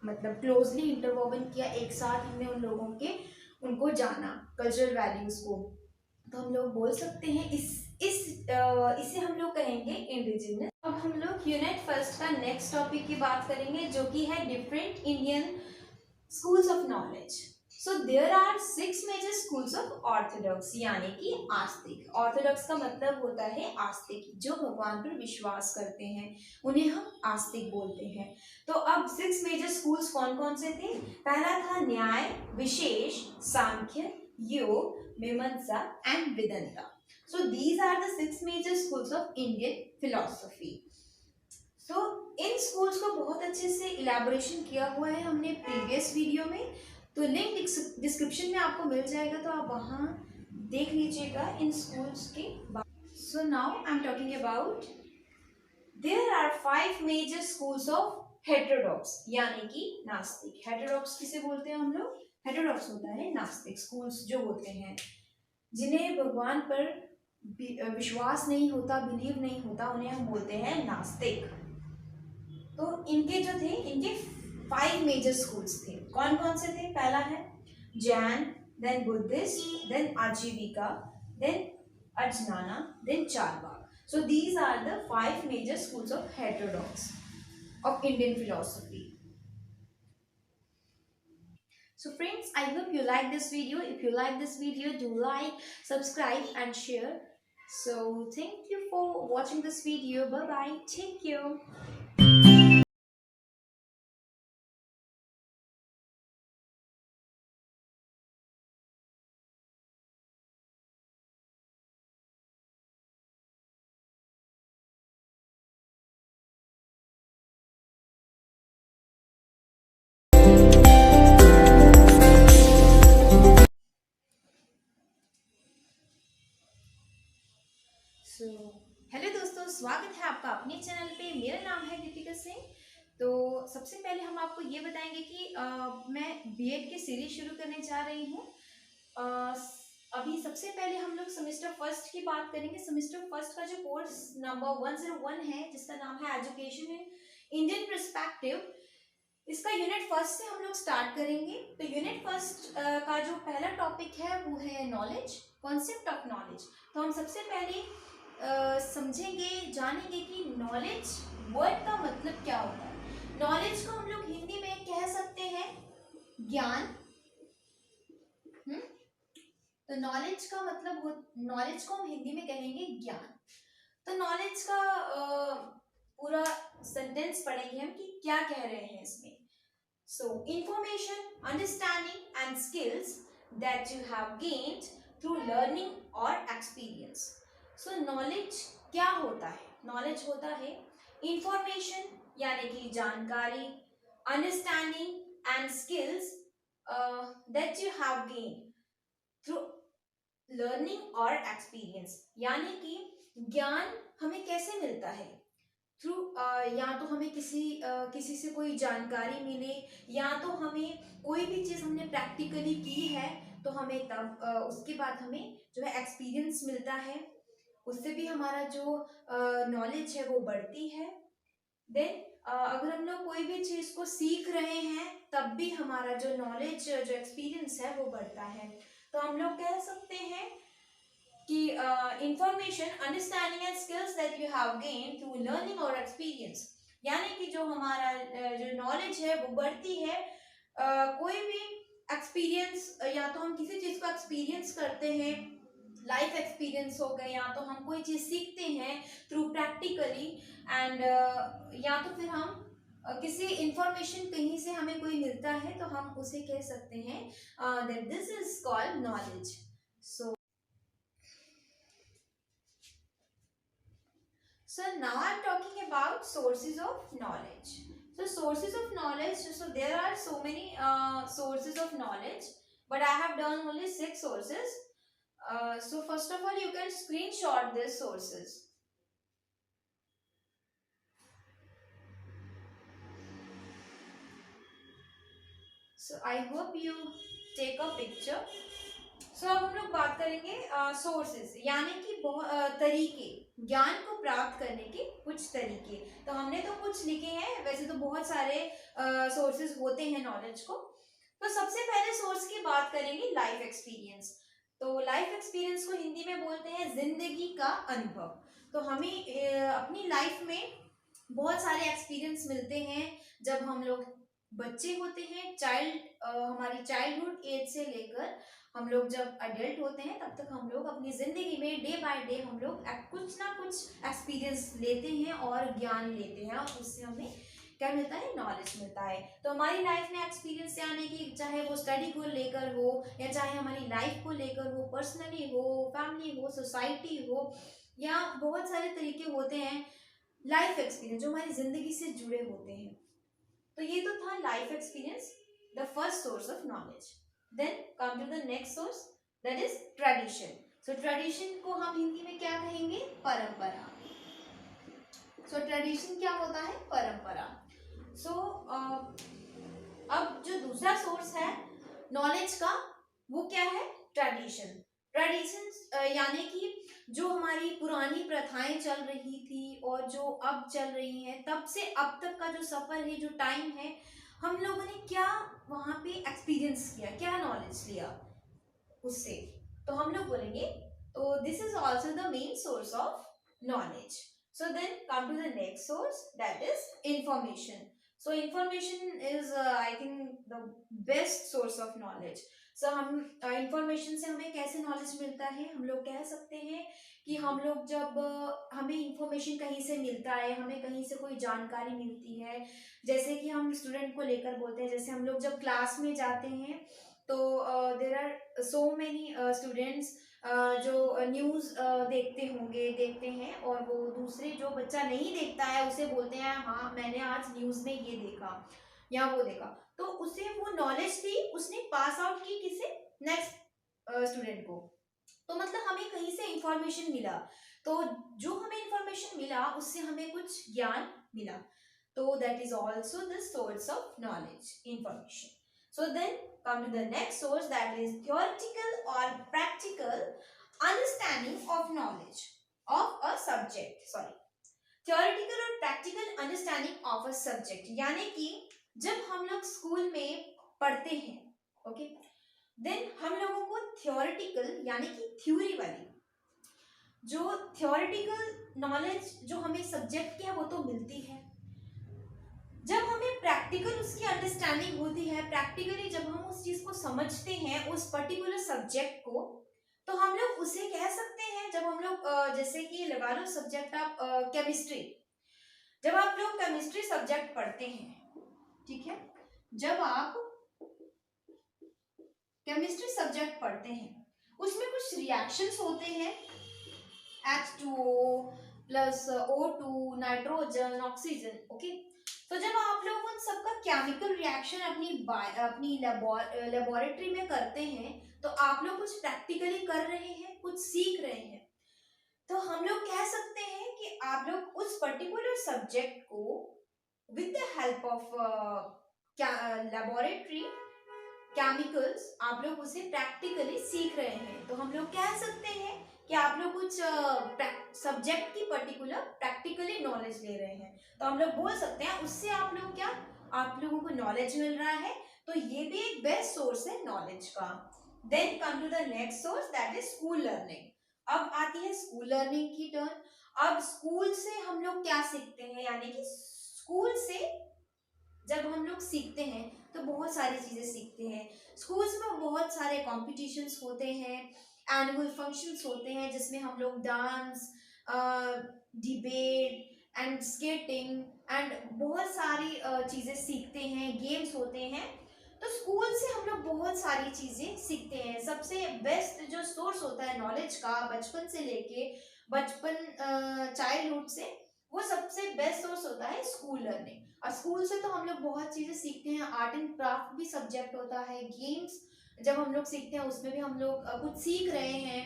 मतलब क्लोजली इंटरवोवन किया, एक साथ हमने उनको जाना, कल्चरल वैल्यूज को। तो हम लोग बोल सकते हैं इसे हम लोग कहेंगे इंडिजिनस। अब हम लोग यूनिट फर्स्ट का नेक्स्ट टॉपिक की बात करेंगे जो कि है different Indian schools of knowledge. So there are 6 major schools of orthodox, यानी कि आस्तिक। ऑर्थोडॉक्स का मतलब होता है आस्तिक, जो भगवान पर विश्वास करते हैं उन्हें हम आस्तिक बोलते हैं। तो अब 6 मेजर स्कूल्स कौन कौन से थे? पहला था न्याय, विशेष, Sankhya, Yoga, Mimamsa and Vedanta. So these are the 6 major schools of Indian philosophy. So इन स्कूल्स को बहुत अच्छे से इलेबोरेशन किया हुआ है हमने प्रीवियस वीडियो में, तो लिंक डिस्क्रिप्शन में आपको मिल जाएगा, तो आप वहाँ देख लीजिएगा इन स्कूल्स के बारे। So now I am talking about there are 5 major schools of heterodox, यानी कि नास्तिक। हेटेरोडॉक्स किसे बोलते हैं हम लोग? हेटेरोडॉक्स होता है नास्तिक स्कूल्स जो होते हैं जिन्हें भगवान पर विश्वास नहीं होता, बिलीव नहीं होता, उन्हें हम बोलते हैं नास्तिक। तो इनके जो थे, इनके 5 मेजर स्कूल्स थे। कौन कौन से थे? पहला है Jain, then Buddhist, then Ajivika, then Ajnana, then Charvaka. So these are the 5 major schools of heterodox of Indian philosophy. So friends, I hope you like this video. If you like this video, do like, subscribe and share. So thank you for watching this video. Bye bye. Take care. So hello दोस्तों, स्वागत है आपका अपने channel पे। मेरा नाम है दीपिका सिंह। तो सबसे पहले हम आपको ये बताएंगे कि मैं बीएड की सीरीज शुरू करने जा रही हूँ। अभी सबसे पहले हम लोग सेमेस्टर फर्स्ट की बात करेंगे। सेमेस्टर फर्स्ट का जो कोर्स नंबर 101 है, जिसका नाम है एजुकेशन इन इंडियन पर्सपेक्टिव, इसका यूनिट फर्स्ट से हम लोग स्टार्ट करेंगे। तो यूनिट फर्स्ट का जो पहला टॉपिक है वो है नॉलेज, कॉन्सेप्ट ऑफ नॉलेज। तो हम सबसे पहले समझेंगे, जानेंगे कि नॉलेज वर्ड का मतलब क्या होता है। नॉलेज को हम लोग हिंदी में कह सकते हैं ज्ञान। तो नॉलेज का मतलब नॉलेज को हम हिंदी में कहेंगे ज्ञान। तो नॉलेज का पूरा सेंटेंस पढ़ेंगे हम कि क्या कह रहे हैं इसमें। सो information, understanding and skills that you have gained through learning और एक्सपीरियंस। सो नॉलेज क्या होता है? नॉलेज होता है इंफॉर्मेशन यानी कि जानकारी, understanding and skills that you have gain through learning और एक्सपीरियंस। यानी कि ज्ञान हमें कैसे मिलता है? थ्रू या तो हमें किसी से कोई जानकारी मिले, या तो हमें कोई भी चीज़ हमने प्रैक्टिकली की है तो हमें तब उसके बाद हमें जो है एक्सपीरियंस मिलता है, उससे भी हमारा जो नॉलेज है वो बढ़ती है। देन अगर हम लोग कोई भी चीज़ को सीख रहे हैं तब भी हमारा जो नॉलेज, जो एक्सपीरियंस है वो बढ़ता है। तो हम लोग कह सकते हैं कि information, understanding and skills that you have gain through learning और एक्सपीरियंस। यानी कि जो हमारा जो नॉलेज है वो बढ़ती है। कोई भी एक्सपीरियंस, या तो हम किसी चीज़ को एक्सपीरियंस करते हैं, लाइफ एक्सपीरियंस हो गए, या तो हम कोई चीज़ सीखते हैं थ्रू प्रैक्टिकली, एंड या तो फिर हम किसी इंफॉर्मेशन कहीं से हमें कोई मिलता है तो हम उसे कह सकते हैं that this is called knowledge. So now I'm talking about sources of knowledge. So sources of knowledge, so there are so many sources of knowledge, but I have done only 6 sources. So first of all, you can screenshot these sources. So I hope you take a picture. So अब हम लोग बात करेंगे sources, यानी कि तरीके, ज्ञान को प्राप्त करने के कुछ तरीके। तो हमने तो कुछ लिखे हैं, वैसे तो बहुत सारे सोर्सेज होते हैं नॉलेज को। तो सबसे पहले सोर्स की बात करेंगे लाइफ एक्सपीरियंस। तो लाइफ एक्सपीरियंस को हिंदी में बोलते हैं जिंदगी का अनुभव। तो हमें अपनी लाइफ में बहुत सारे एक्सपीरियंस मिलते हैं जब हम लोग बच्चे होते हैं, हमारी चाइल्डहुड एज से लेकर हम लोग जब अडल्ट होते हैं तब तक हम लोग अपनी जिंदगी में डे बाय डे हम लोग कुछ ना कुछ एक्सपीरियंस लेते हैं और ज्ञान लेते हैं, और उससे हमें क्या मिलता है? नॉलेज मिलता है। तो हमारी लाइफ में एक्सपीरियंस यानी कि चाहे वो स्टडी को लेकर हो, या चाहे हमारी लाइफ को लेकर हो, पर्सनली हो, फैमिली हो, सोसाइटी हो, या बहुत सारे तरीके होते हैं लाइफ एक्सपीरियंस जो हमारी जिंदगी से जुड़े होते हैं। तो ये तो था life experience, the first source of knowledge. Then come to the next source, that is tradition. So tradition को हम हिंदी में क्या कहेंगे? परंपरा। सो ट्रेडिशन क्या होता है? परंपरा। सो अब जो दूसरा सोर्स है नॉलेज का, वो क्या है? ट्रेडिशन। ट्रेडिशन यानी कि जो हमारी पुरानी प्रथाएं चल रही थी और जो अब चल रही हैं, तब से अब तक का जो सफर है, जो टाइम है, हम लोगों ने क्या वहां पे एक्सपीरियंस किया, क्या नॉलेज लिया उससे, तो हम लोग बोलेंगे तो this is also the main source of knowledge. So then come to the next source, that is information. So information is I think the best source of knowledge. So हम इंफॉर्मेशन से हमें कैसे नॉलेज मिलता है, हम लोग कह सकते हैं कि हम लोग जब हमें इंफॉर्मेशन कहीं से मिलता है, हमें कहीं से कोई जानकारी मिलती है, जैसे कि हम स्टूडेंट को लेकर बोलते हैं, जैसे हम लोग जब क्लास में जाते हैं तो there are so many students जो न्यूज़ देखते हैं, और वो दूसरे जो बच्चा नहीं देखता है उसे बोलते हैं हाँ मैंने आज न्यूज़ में ये देखा या वो देखा, तो उसे वो नॉलेज थी, उसने पास आउट की किसे, नेक्स्ट स्टूडेंट को। तो मतलब हमें कहीं से इंफॉर्मेशन मिला, तो जो हमें इंफॉर्मेशन मिला उससे हमें कुछ ज्ञान मिला, तो that is also the source of knowledge, information. So then come to the next source, that is theoretical or practical understanding of knowledge of a subject. Sorry, theoretical और practical understanding of a subject, यानी कि जब हम लोग school में पढ़ते हैं, okay, then हम लोगों को theoretical यानी कि थ्योरी वाली जो theoretical नॉलेज जो हमें सब्जेक्ट की है वो तो मिलती है, जब हमें प्रैक्टिकल उसकी अंडरस्टैंडिंग होती है, प्रैक्टिकली जब हम उस चीज को समझते हैं उस पर्टिकुलर सब्जेक्ट को, तो हम लोग उसे कह सकते हैं, जब हम लोग जैसे कि लगा लो सब्जेक्ट आप केमिस्ट्री, जब आप लोग केमिस्ट्री सब्जेक्ट पढ़ते हैं, ठीक है, जब आप केमिस्ट्री सब्जेक्ट पढ़ते हैं उसमें कुछ रिएक्शंस होते हैं, H2O plus O2, nitrogen, oxygen, okay. तो जब आप लोग उन सबका केमिकल रिएक्शन अपनी लेबोरेटरी में करते हैं, तो आप लोग कुछ प्रैक्टिकली कर रहे हैं, कुछ सीख रहे हैं, तो हम लोग कह सकते हैं कि आप लोग उस पर्टिकुलर सब्जेक्ट को with the help of laboratory chemicals आप लोग उसे प्रैक्टिकली सीख रहे हैं, तो हम लोग कह सकते हैं कि आप लोग कुछ सब्जेक्ट की पर्टिकुलर प्रैक्टिकली नॉलेज ले रहे हैं, तो हम लोग बोल सकते हैं उससे आप लोग क्या, आप लोगों को नॉलेज मिल रहा है, तो ये भी एक बेस्ट सोर्स है नॉलेज का। Then come to the next source, that is school learning. अब आती है स्कूल लर्निंग की टर्न। अब स्कूल से हम लोग क्या सीखते हैं, यानी कि स्कूल से जब हम लोग सीखते हैं तो बहुत सारी चीजें सीखते हैं। स्कूल्स में बहुत सारे कॉम्पिटिशन्स होते हैं, एनुअल फंक्शंस होते हैं जिसमें हम लोग dance, debate and skating and बहुत सारी चीजें सीखते हैं, गेम्स होते हैं, तो स्कूल से हम लोग बहुत सारी चीजें सीखते हैं। सबसे बेस्ट जो सोर्स होता है नॉलेज का बचपन से लेके, बचपन चाइल्डहुड से, वो सबसे बेस्ट सोर्स होता है स्कूल लर्निंग। और स्कूल से तो हम लोग बहुत चीजें सीखते हैं, आर्ट एंड क्राफ्ट भी सब्जेक्ट होता है, गेम्स जब हम लोग सीखते हैं उसमें भी हम लोग कुछ सीख रहे हैं,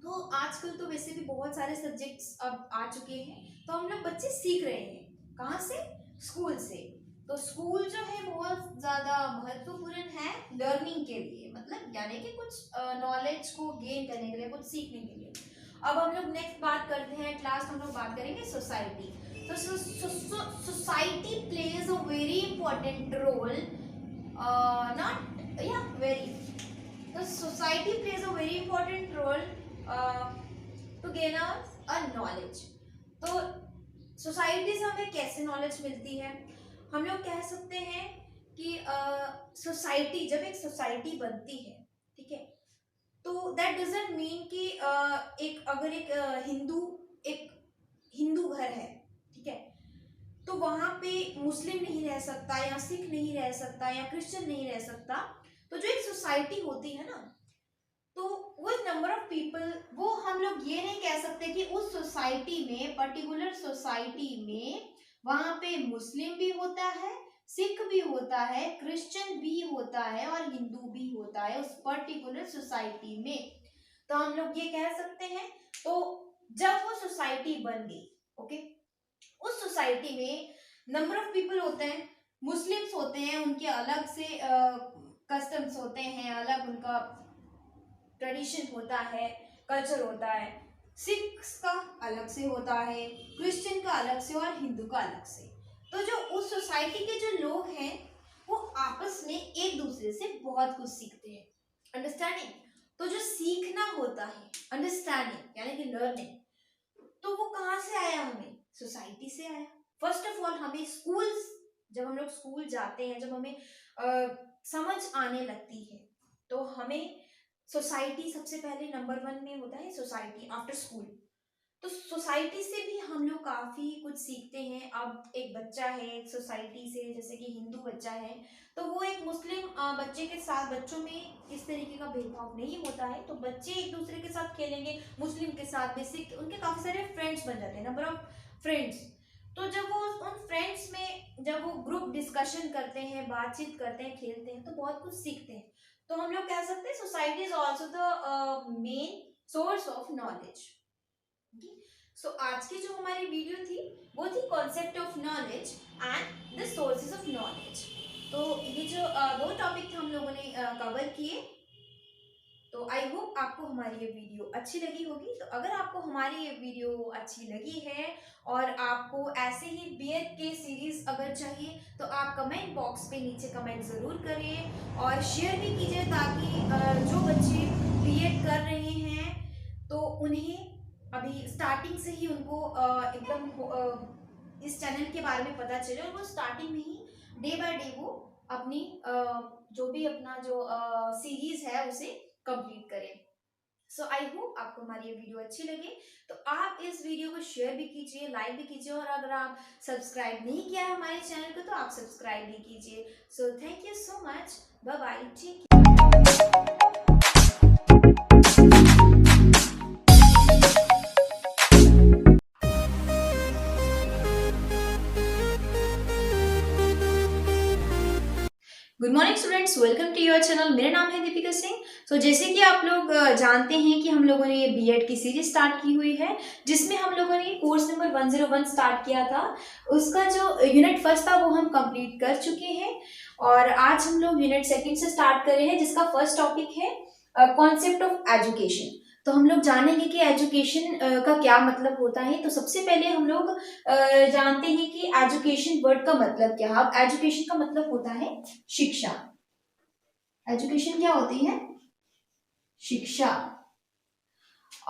तो आजकल तो वैसे भी बहुत सारे सब्जेक्ट्स अब आ चुके हैं, तो हम लोग बच्चे सीख रहे हैं कहाँ से, स्कूल से। तो स्कूल जो है बहुत ज्यादा महत्वपूर्ण है लर्निंग के लिए, मतलब यानी कि कुछ नॉलेज को गेन करने के लिए, कुछ सीखने के लिए। अब हम लोग नेक्स्ट बात करते हैं, क्लास हम लोग बात करेंगे सोसाइटी। तो society plays a very important role, not या very, the society plays a very important role to gain a knowledge। तो सोसाइटी से हमें कैसे नॉलेज मिलती है, हम लोग कह सकते हैं कि सोसाइटी, जब एक सोसाइटी बनती है, ठीक है, तो दैट डजंट मीन कि एक अगर एक हिंदू घर है, ठीक है, तो वहां पे मुस्लिम नहीं रह सकता या सिख नहीं रह सकता या क्रिश्चियन नहीं रह सकता। तो जो एक सोसाइटी होती है ना, तो वो नंबर ऑफ पीपल, वो हम लोग ये नहीं कह सकते कि उस सोसाइटी में, पर्टिकुलर सोसाइटी में वहां पे मुस्लिम भी होता है, सिख भी होता है, क्रिश्चियन भी होता है और हिंदू भी होता है उस पर्टिकुलर सोसाइटी में, तो हम लोग ये कह सकते हैं। तो जब वो सोसाइटी बन गई, ओके, उस सोसाइटी में नंबर ऑफ पीपल होते हैं, मुस्लिम्स होते हैं, उनके अलग से कस्टम्स होते हैं, अलग उनका ट्रेडिशन होता है, कल्चर होता है, सिख्स का अलग से होता है, क्रिश्चियन का अलग से और हिंदू का अलग से। तो जो उस सोसाइटी के जो लोग हैं वो आपस में एक दूसरे से बहुत कुछ सीखते हैं, अंडरस्टैंडिंग। तो जो सीखना होता है, अंडरस्टैंडिंग यानी कि लर्निंग, तो वो कहाँ से आया, हमें सोसाइटी से आया। फर्स्ट ऑफ ऑल हमें स्कूल जब हम लोग स्कूल जाते हैं, जब हमें समझ आने लगती है, तो हमें सोसाइटी सबसे पहले नंबर वन में होता है, सोसाइटी आफ्टर स्कूल। तो सोसाइटी से भी हम लोग काफी कुछ सीखते हैं। अब एक बच्चा है एक सोसाइटी से, जैसे कि हिंदू बच्चा है, तो वो एक मुस्लिम बच्चे के साथ, बच्चों में इस तरीके का भेदभाव नहीं होता है, तो बच्चे एक दूसरे के साथ खेलेंगे, मुस्लिम के साथ भी सिख, उनके काफी सारे फ्रेंड्स बन जाते हैं, नंबर ऑफ फ्रेंड्स। तो जब वो उन फ्रेंड्स में जब वो ग्रुप डिस्कशन करते हैं, बातचीत करते हैं, खेलते हैं, तो बहुत कुछ सीखते हैं। तो हम लोग कह सकते हैं society is also the main source of knowledge. So आज की जो हमारी वीडियो थी वो थी concept of knowledge and the sources of knowledge. तो ये जो दो टॉपिक थे हम लोगों ने कवर किए। तो आई होप आपको हमारी ये वीडियो अच्छी लगी होगी। तो अगर आपको हमारी ये वीडियो अच्छी लगी है और आपको ऐसे ही बीएड के सीरीज अगर चाहिए, तो आप कमेंट बॉक्स पे नीचे कमेंट ज़रूर करिए और शेयर भी कीजिए, ताकि जो बच्चे बीएड कर रहे हैं तो उन्हें अभी स्टार्टिंग से ही उनको एकदम इस चैनल के बारे में पता चले, और वो स्टार्टिंग में ही डे बाय डे वो अपनी जो भी अपना जो सीरीज है उसे कंप्लीट करें। सो आई होप आपको हमारी ये वीडियो अच्छी लगे, तो आप इस वीडियो को शेयर भी कीजिए, लाइक भी कीजिए, और अगर आप सब्सक्राइब नहीं किया है हमारे चैनल को तो आप सब्सक्राइब भी कीजिए। So thank you so much, bye bye, take good morning students, welcome to your channel. मेरा नाम है दीपिका सिंह। तो जैसे कि आप लोग जानते हैं कि हम लोगों ने ये बीएड की सीरीज स्टार्ट की हुई है, जिसमें हम लोगों ने कोर्स नंबर 101 स्टार्ट किया था। उसका जो यूनिट फर्स्ट था वो हम कंप्लीट कर चुके हैं, और आज हम लोग यूनिट सेकंड से स्टार्ट कर रहे हैं, जिसका फर्स्ट टॉपिक है कॉन्सेप्ट ऑफ एजुकेशन। तो हम लोग जानेंगे कि एजुकेशन का क्या मतलब होता है। तो सबसे पहले हम लोग जानते हैं कि एजुकेशन वर्ड का मतलब क्या है। अब एजुकेशन का मतलब होता है शिक्षा। एजुकेशन क्या होती है? शिक्षा।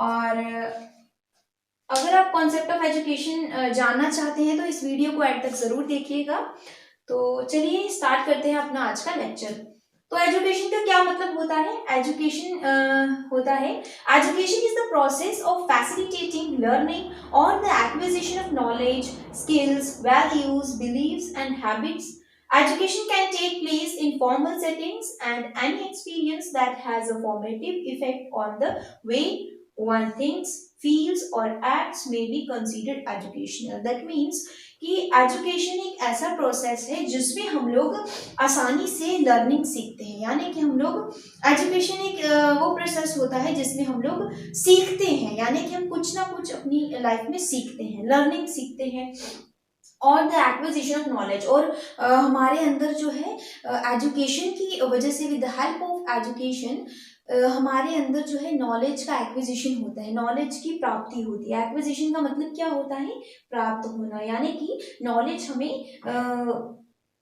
और अगर आप कॉन्सेप्ट ऑफ एजुकेशन जानना चाहते हैं तो इस वीडियो को एंड तक जरूर देखिएगा। तो चलिए स्टार्ट करते हैं अपना आज का लेक्चर। तो एजुकेशन का क्या मतलब होता है? एजुकेशन होता है, education is the process of facilitating learning और the acquisition of knowledge, skills, values, beliefs and habits. Education can take place in formal settings, and any experience that has a formative effect on the way one thinks, feels or acts may be considered educational. That means कि education एक ऐसा process है जिसमें हम लोग आसानी से learning सीखते हैं, यानी कि हम लोग एजुकेशन एक वो प्रोसेस होता है जिसमें हम लोग सीखते हैं, यानी कि हम कुछ ना कुछ अपनी लाइफ में सीखते हैं, लर्निंग सीखते हैं, और द एक्विजिशन ऑफ नॉलेज। और हमारे अंदर जो है एजुकेशन की वजह से, with the help of education हमारे अंदर जो है नॉलेज का एक्विजिशन होता है, नॉलेज की प्राप्ति होती है। एक्विजिशन का मतलब क्या होता है? प्राप्त होना, यानी कि नॉलेज हमें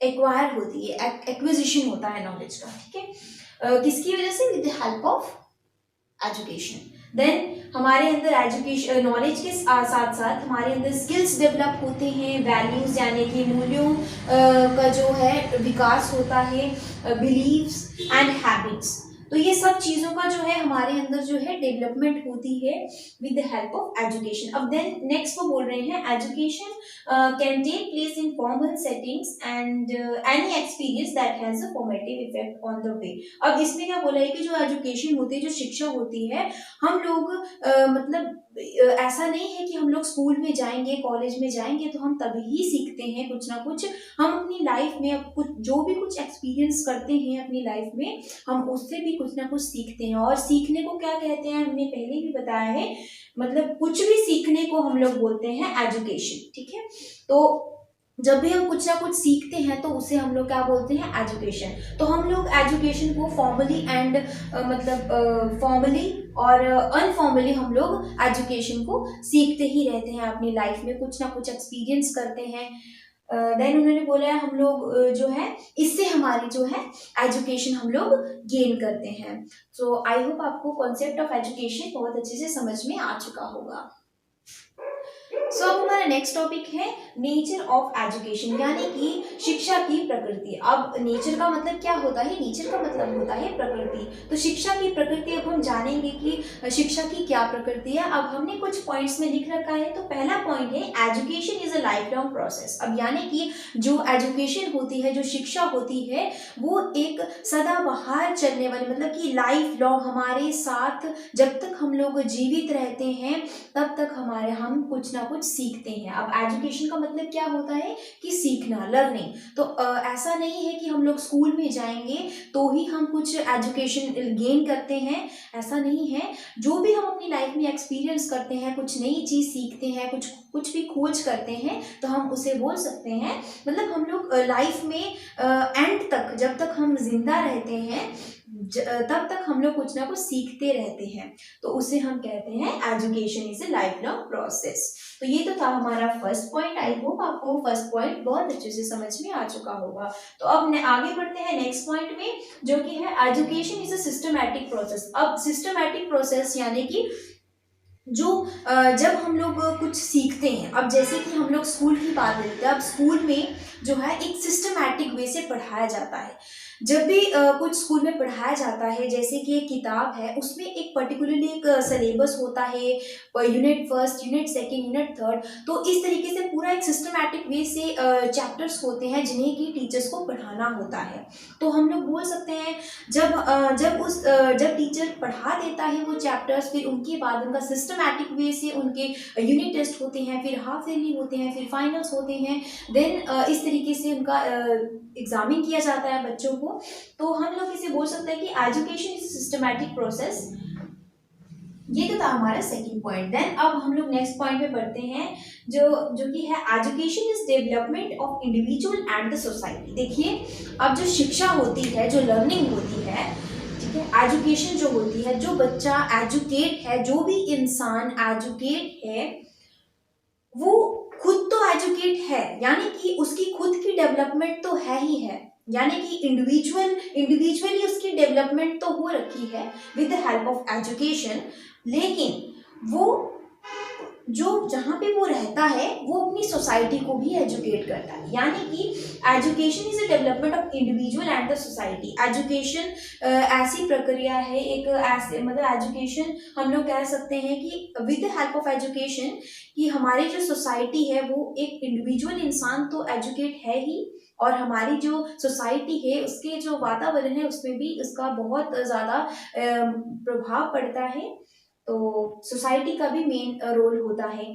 एक्वायर होती है, एक्विजिशन होता है नॉलेज का, ठीक है। किसकी वजह से? With the help of education. Then हमारे अंदर एजुकेशन नॉलेज के साथ साथ हमारे अंदर स्किल्स डेवलप होते हैं, वैल्यूज यानी कि मूल्यों का जो है विकास होता है, बिलीव्स एंड हैबिट्स। तो ये सब चीज़ों का जो है हमारे अंदर जो है डेवलपमेंट होती है with the help of education. अब देन नेक्स्ट वो बोल रहे हैं education can take place in formal settings and any experience that has a formative effect on the way. अब इसमें क्या बोला है कि जो एजुकेशन होती है, जो शिक्षा होती है, हम लोग मतलब ऐसा नहीं है कि हम लोग स्कूल में जाएंगे, कॉलेज में जाएंगे तो हम तभी ही सीखते हैं कुछ ना कुछ। हम अपनी लाइफ में अब कुछ जो भी कुछ एक्सपीरियंस करते हैं अपनी लाइफ में, हम उससे भी कुछ ना कुछ सीखते हैं। और सीखने को क्या कहते हैं, हमने पहले भी बताया है, मतलब कुछ भी सीखने को हम लोग बोलते हैं एजुकेशन, ठीक है। तो जब भी हम कुछ ना कुछ सीखते हैं तो उसे हम लोग क्या बोलते हैं? एजुकेशन। तो हम लोग एजुकेशन को फॉर्मली एंड मतलब फॉर्मली और अनफॉर्मली हम लोग एजुकेशन को सीखते ही रहते हैं, अपनी लाइफ में कुछ ना कुछ एक्सपीरियंस करते हैं। देन उन्होंने बोला है हम लोग जो है इससे हमारी जो है एजुकेशन हम लोग गेन करते हैं। सो आई होप आपको कॉन्सेप्ट ऑफ एजुकेशन बहुत अच्छे से समझ में आ चुका होगा। सो अब हमारा नेक्स्ट टॉपिक है नेचर ऑफ एजुकेशन, यानी कि शिक्षा की प्रकृति। अब नेचर का मतलब क्या होता है? नेचर का मतलब होता है प्रकृति। तो शिक्षा की प्रकृति अब हम जानेंगे कि शिक्षा की क्या प्रकृति है। अब हमने कुछ पॉइंट्स में लिख रखा है। तो पहला पॉइंट है education is a life long process. अब यानी कि जो एजुकेशन होती है, जो शिक्षा होती है, वो एक सदाबहार चलने वाली, मतलब कि लाइफ लॉन्ग हमारे साथ जब तक हम लोग जीवित रहते हैं तब तक हम कुछ ना कुछ सीखते हैं। अब एजुकेशन का मतलब क्या होता है कि सीखना, लर्निंग। तो ऐसा नहीं है कि हम लोग स्कूल में जाएंगे तो ही हम कुछ एजुकेशन गेन करते हैं, ऐसा नहीं है। जो भी हम अपनी लाइफ में एक्सपीरियंस करते हैं, कुछ नई चीज़ सीखते हैं, कुछ भी खोज करते हैं, तो हम उसे बोल सकते हैं, मतलब हम लोग लाइफ में एंड तक, जब तक हम जिंदा रहते हैं तब तक हम लोग कुछ ना कुछ सीखते रहते हैं, तो उसे हम कहते हैं education is a life long process. तो ये तो था हमारा फर्स्ट पॉइंट। आई होप आपको फर्स्ट पॉइंट बहुत अच्छे से समझ में आ चुका होगा। तो अब आगे बढ़ते हैं नेक्स्ट पॉइंट में, जो कि है education is a systematic process. अब सिस्टमैटिक प्रोसेस यानी कि जो जब हम लोग कुछ सीखते हैं, अब जैसे कि हम लोग स्कूल की बात लेते हैं, अब स्कूल में जो है एक सिस्टमैटिक वे से पढ़ाया जाता है। जब भी कुछ स्कूल में पढ़ाया जाता है, जैसे कि एक किताब है, उसमें एक पर्टिकुलरली एक सिलेबस होता है, unit first, unit second, unit third. तो इस तरीके से पूरा एक सिस्टमैटिक वे से चैप्टर्स होते हैं जिन्हें कि टीचर्स को पढ़ाना होता है। तो हम लोग बोल सकते हैं जब टीचर पढ़ा देता है वो चैप्टर्स, फिर उनके बाद उनका सिस्टमैटिक वे से उनके यूनिट टेस्ट होते हैं, फिर हाफ ईयरली होते हैं, फिर फाइनल्स होते हैं, देन इस तरीके से उनका एग्जामिन किया जाता है बच्चों को। तो हम लोग इसे बोल सकते हैं कि एजुकेशन इज सिस्टमैटिक प्रोसेस। ये तो था हमारा सेकंड पॉइंट। देन अब हम लोग नेक्स्ट पॉइंट पे बढ़ते हैं, जो कि है education is development of individual and the society. देखिए, अब जो शिक्षा होती है, जो लर्निंग होती है, ठीक है, एजुकेशन जो होती है, जो बच्चा एजुकेट है, जो भी इंसान एजुकेट है, वो खुद तो एजुकेट है, यानी कि उसकी खुद की डेवलपमेंट तो है ही है, यानी कि इंडिविजुअली उसकी डेवलपमेंट तो हो रखी है with the help of education. लेकिन वो जो जहाँ पे वो रहता है वो अपनी सोसाइटी को भी एजुकेट करता है, यानी कि education is a development of individual and the society. Education ऐसी प्रक्रिया है, एक ऐसे मतलब एजुकेशन हम लोग कह सकते हैं कि with the help of education कि हमारी जो सोसाइटी है वो एक इंडिविजुअल इंसान तो एजुकेट है ही, और हमारी जो सोसाइटी है उसके जो वातावरण है उसमें भी उसका बहुत ज़्यादा प्रभाव पड़ता है। तो सोसाइटी का भी मेन रोल होता है।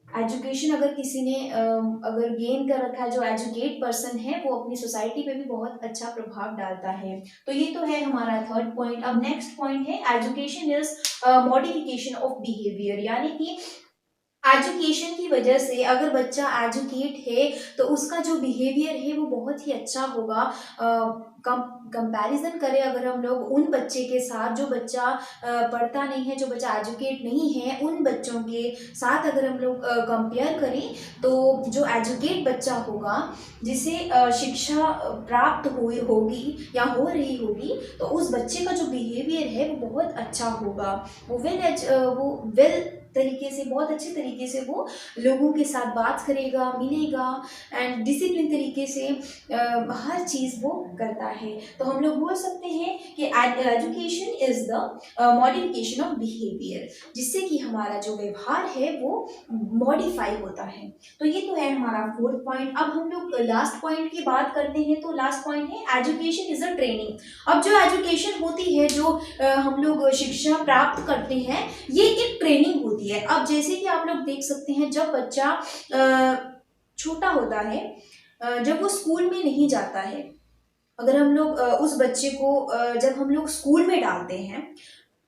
एजुकेशन अगर किसी ने अगर गेन कर रखा है, जो एजुकेट पर्सन है, वो अपनी सोसाइटी पे भी बहुत अच्छा प्रभाव डालता है। तो ये तो है हमारा थर्ड पॉइंट। अब नेक्स्ट पॉइंट है education is modification of behaviour, यानी कि एजुकेशन की वजह से अगर बच्चा एजुकेट है तो उसका जो बिहेवियर है वो बहुत ही अच्छा होगा। कंपैरिजन करें अगर हम लोग उन बच्चे के साथ जो बच्चा पढ़ता नहीं है, जो बच्चा एजुकेट नहीं है, उन बच्चों के साथ अगर हम लोग कंपेयर करें, तो जो एजुकेट बच्चा होगा, जिसे शिक्षा प्राप्त होगी या हो रही होगी, तो उस बच्चे का जो बिहेवियर है वो बहुत अच्छा होगा। वो वेल तरीके से, बहुत अच्छे तरीके से वो लोगों के साथ बात करेगा, मिलेगा, एंड डिसिप्लिन तरीके से हर चीज़ वो करता है। तो हम लोग बोल सकते हैं कि education is the modification of behaviour, जिससे कि हमारा जो व्यवहार है वो मॉडिफाई होता है। तो ये तो है हमारा फोर्थ पॉइंट। अब हम लोग लास्ट पॉइंट की बात करते हैं। तो लास्ट पॉइंट है एजुकेशन इज अ ट्रेनिंग। अब जो एजुकेशन होती है, जो हम लोग शिक्षा प्राप्त करते हैं, ये एक ट्रेनिंग होती है। अब जैसे कि आप लोग देख सकते हैं, जब बच्चा छोटा होता है, जब वो स्कूल में नहीं जाता है, अगर हम लोग उस बच्चे को जब हम लोग स्कूल में डालते हैं,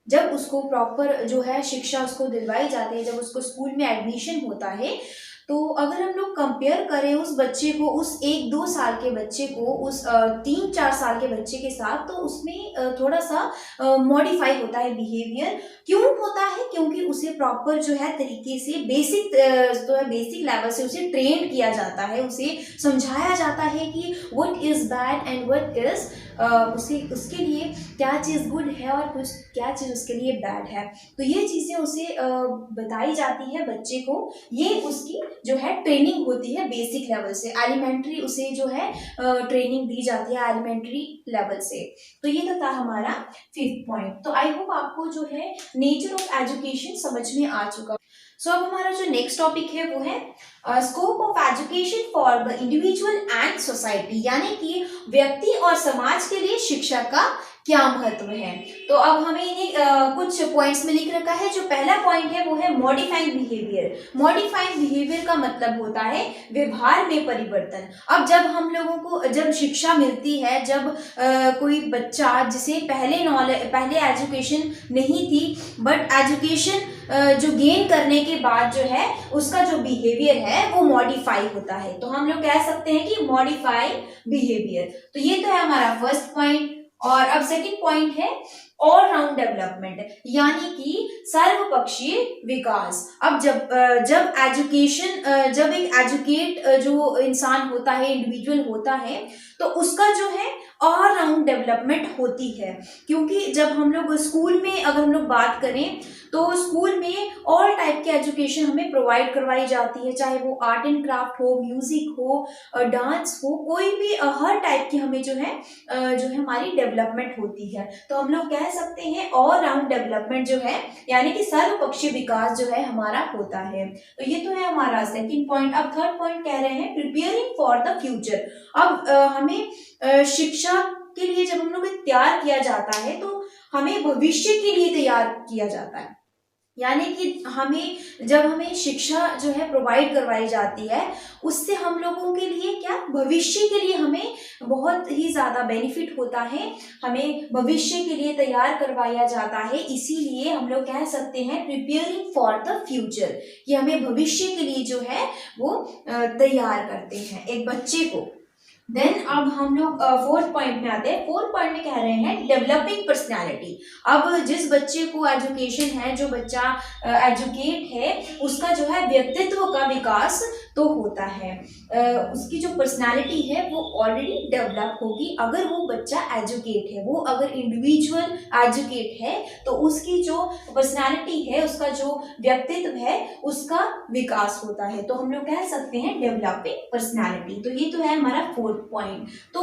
जब उसको प्रॉपर जो है शिक्षा उसको दिलवाई जाती है, जब उसको स्कूल में एडमिशन होता है, तो अगर हम लोग कंपेयर करें उस बच्चे को, उस 1-2 साल के बच्चे को उस 3-4 साल के बच्चे के साथ, तो उसमें थोड़ा सा मॉडिफाई होता है बिहेवियर। क्यों होता है? क्योंकि उसे प्रॉपर जो है तरीके से बेसिक लेवल से उसे ट्रेन किया जाता है, उसे समझाया जाता है कि what is bad and what is उसे उसके लिए क्या चीज़ गुड है और कुछ क्या चीज़ उसके लिए बैड है। तो ये चीज़ें उसे बताई जाती है बच्चे को। ये उसकी जो है ट्रेनिंग होती है बेसिक लेवल से, एलिमेंट्री उसे जो है ट्रेनिंग दी जाती है एलिमेंट्री लेवल से। तो ये तो था हमारा 5th पॉइंट। तो आई होप आपको जो है नेचर ऑफ एजुकेशन समझ में आ चुका। सो अब हमारा जो नेक्स्ट टॉपिक है वो है scope of education for the individual and society, यानी कि व्यक्ति और समाज के लिए शिक्षा का क्या महत्व है। तो अब हमें इन्हें कुछ पॉइंट्स में लिख रखा है। जो पहला पॉइंट है वो है मॉडिफाइंग बिहेवियर। मॉडिफाइंग बिहेवियर का मतलब होता है व्यवहार में परिवर्तन। अब जब हम लोगों को जब शिक्षा मिलती है, जब कोई बच्चा जिसे पहले एजुकेशन नहीं थी, बट एजुकेशन जो गेन करने के बाद जो है उसका जो बिहेवियर है वो मॉडिफाई होता है, तो हम लोग कह सकते हैं कि मॉडिफाई बिहेवियर। तो ये तो है हमारा फर्स्ट पॉइंट। और अब सेकंड पॉइंट है ऑल राउंड डेवलपमेंट, यानी कि सर्वपक्षीय विकास। अब जब एजुकेशन जब एक एजुकेट जो इंसान होता है, इंडिविजुअल होता है, तो उसका जो है ऑल राउंड डेवलपमेंट होती है। क्योंकि जब हम लोग स्कूल में अगर हम लोग बात करें तो स्कूल में ऑल टाइप की एजुकेशन हमें प्रोवाइड करवाई जाती है, चाहे वो आर्ट एंड क्राफ्ट हो, म्यूजिक हो, डांस हो, कोई भी हर टाइप की हमें जो है हमारी डेवलपमेंट होती है। तो हम लोग कह सकते हैं ऑल राउंड डेवलपमेंट जो है, यानी कि सर्वपक्षीय विकास जो है हमारा होता है। तो ये तो है हमारा सेकंड पॉइंट। अब थर्ड पॉइंट कह रहे हैं प्रिपेयरिंग फॉर द फ्यूचर। अब हमें शिक्षा के लिए जब हम लोग तैयार किया जाता है तो हमें भविष्य के लिए तैयार किया जाता है, यानी कि जब हमें शिक्षा जो है प्रोवाइड करवाई जाती है उससे हम लोगों के लिए क्या भविष्य के लिए हमें बहुत ही ज़्यादा बेनिफिट होता है, हमें भविष्य के लिए तैयार करवाया जाता है। इसीलिए हम लोग कह सकते हैं प्रिपेयरिंग फॉर द फ्यूचर, कि हमें भविष्य के लिए जो है वो तैयार करते हैं एक बच्चे को। देन अब हम लोग फोर्थ पॉइंट में आते हैं। फोर्थ पॉइंट में कह रहे हैं डेवलपिंग पर्सनालिटी। अब जिस बच्चे को एजुकेशन है, जो बच्चा एजुकेट है, उसका जो है व्यक्तित्व का विकास तो होता है, उसकी जो पर्सनालिटी है वो ऑलरेडी डेवलप होगी अगर वो बच्चा एजुकेट है। वो अगर इंडिविजुअल एजुकेट है तो उसकी जो पर्सनालिटी है, उसका जो व्यक्तित्व है, उसका विकास होता है। तो हम लोग कह सकते हैं डेवलपिंग पर्सनालिटी। तो ये तो है हमारा फोर्थ पॉइंट। तो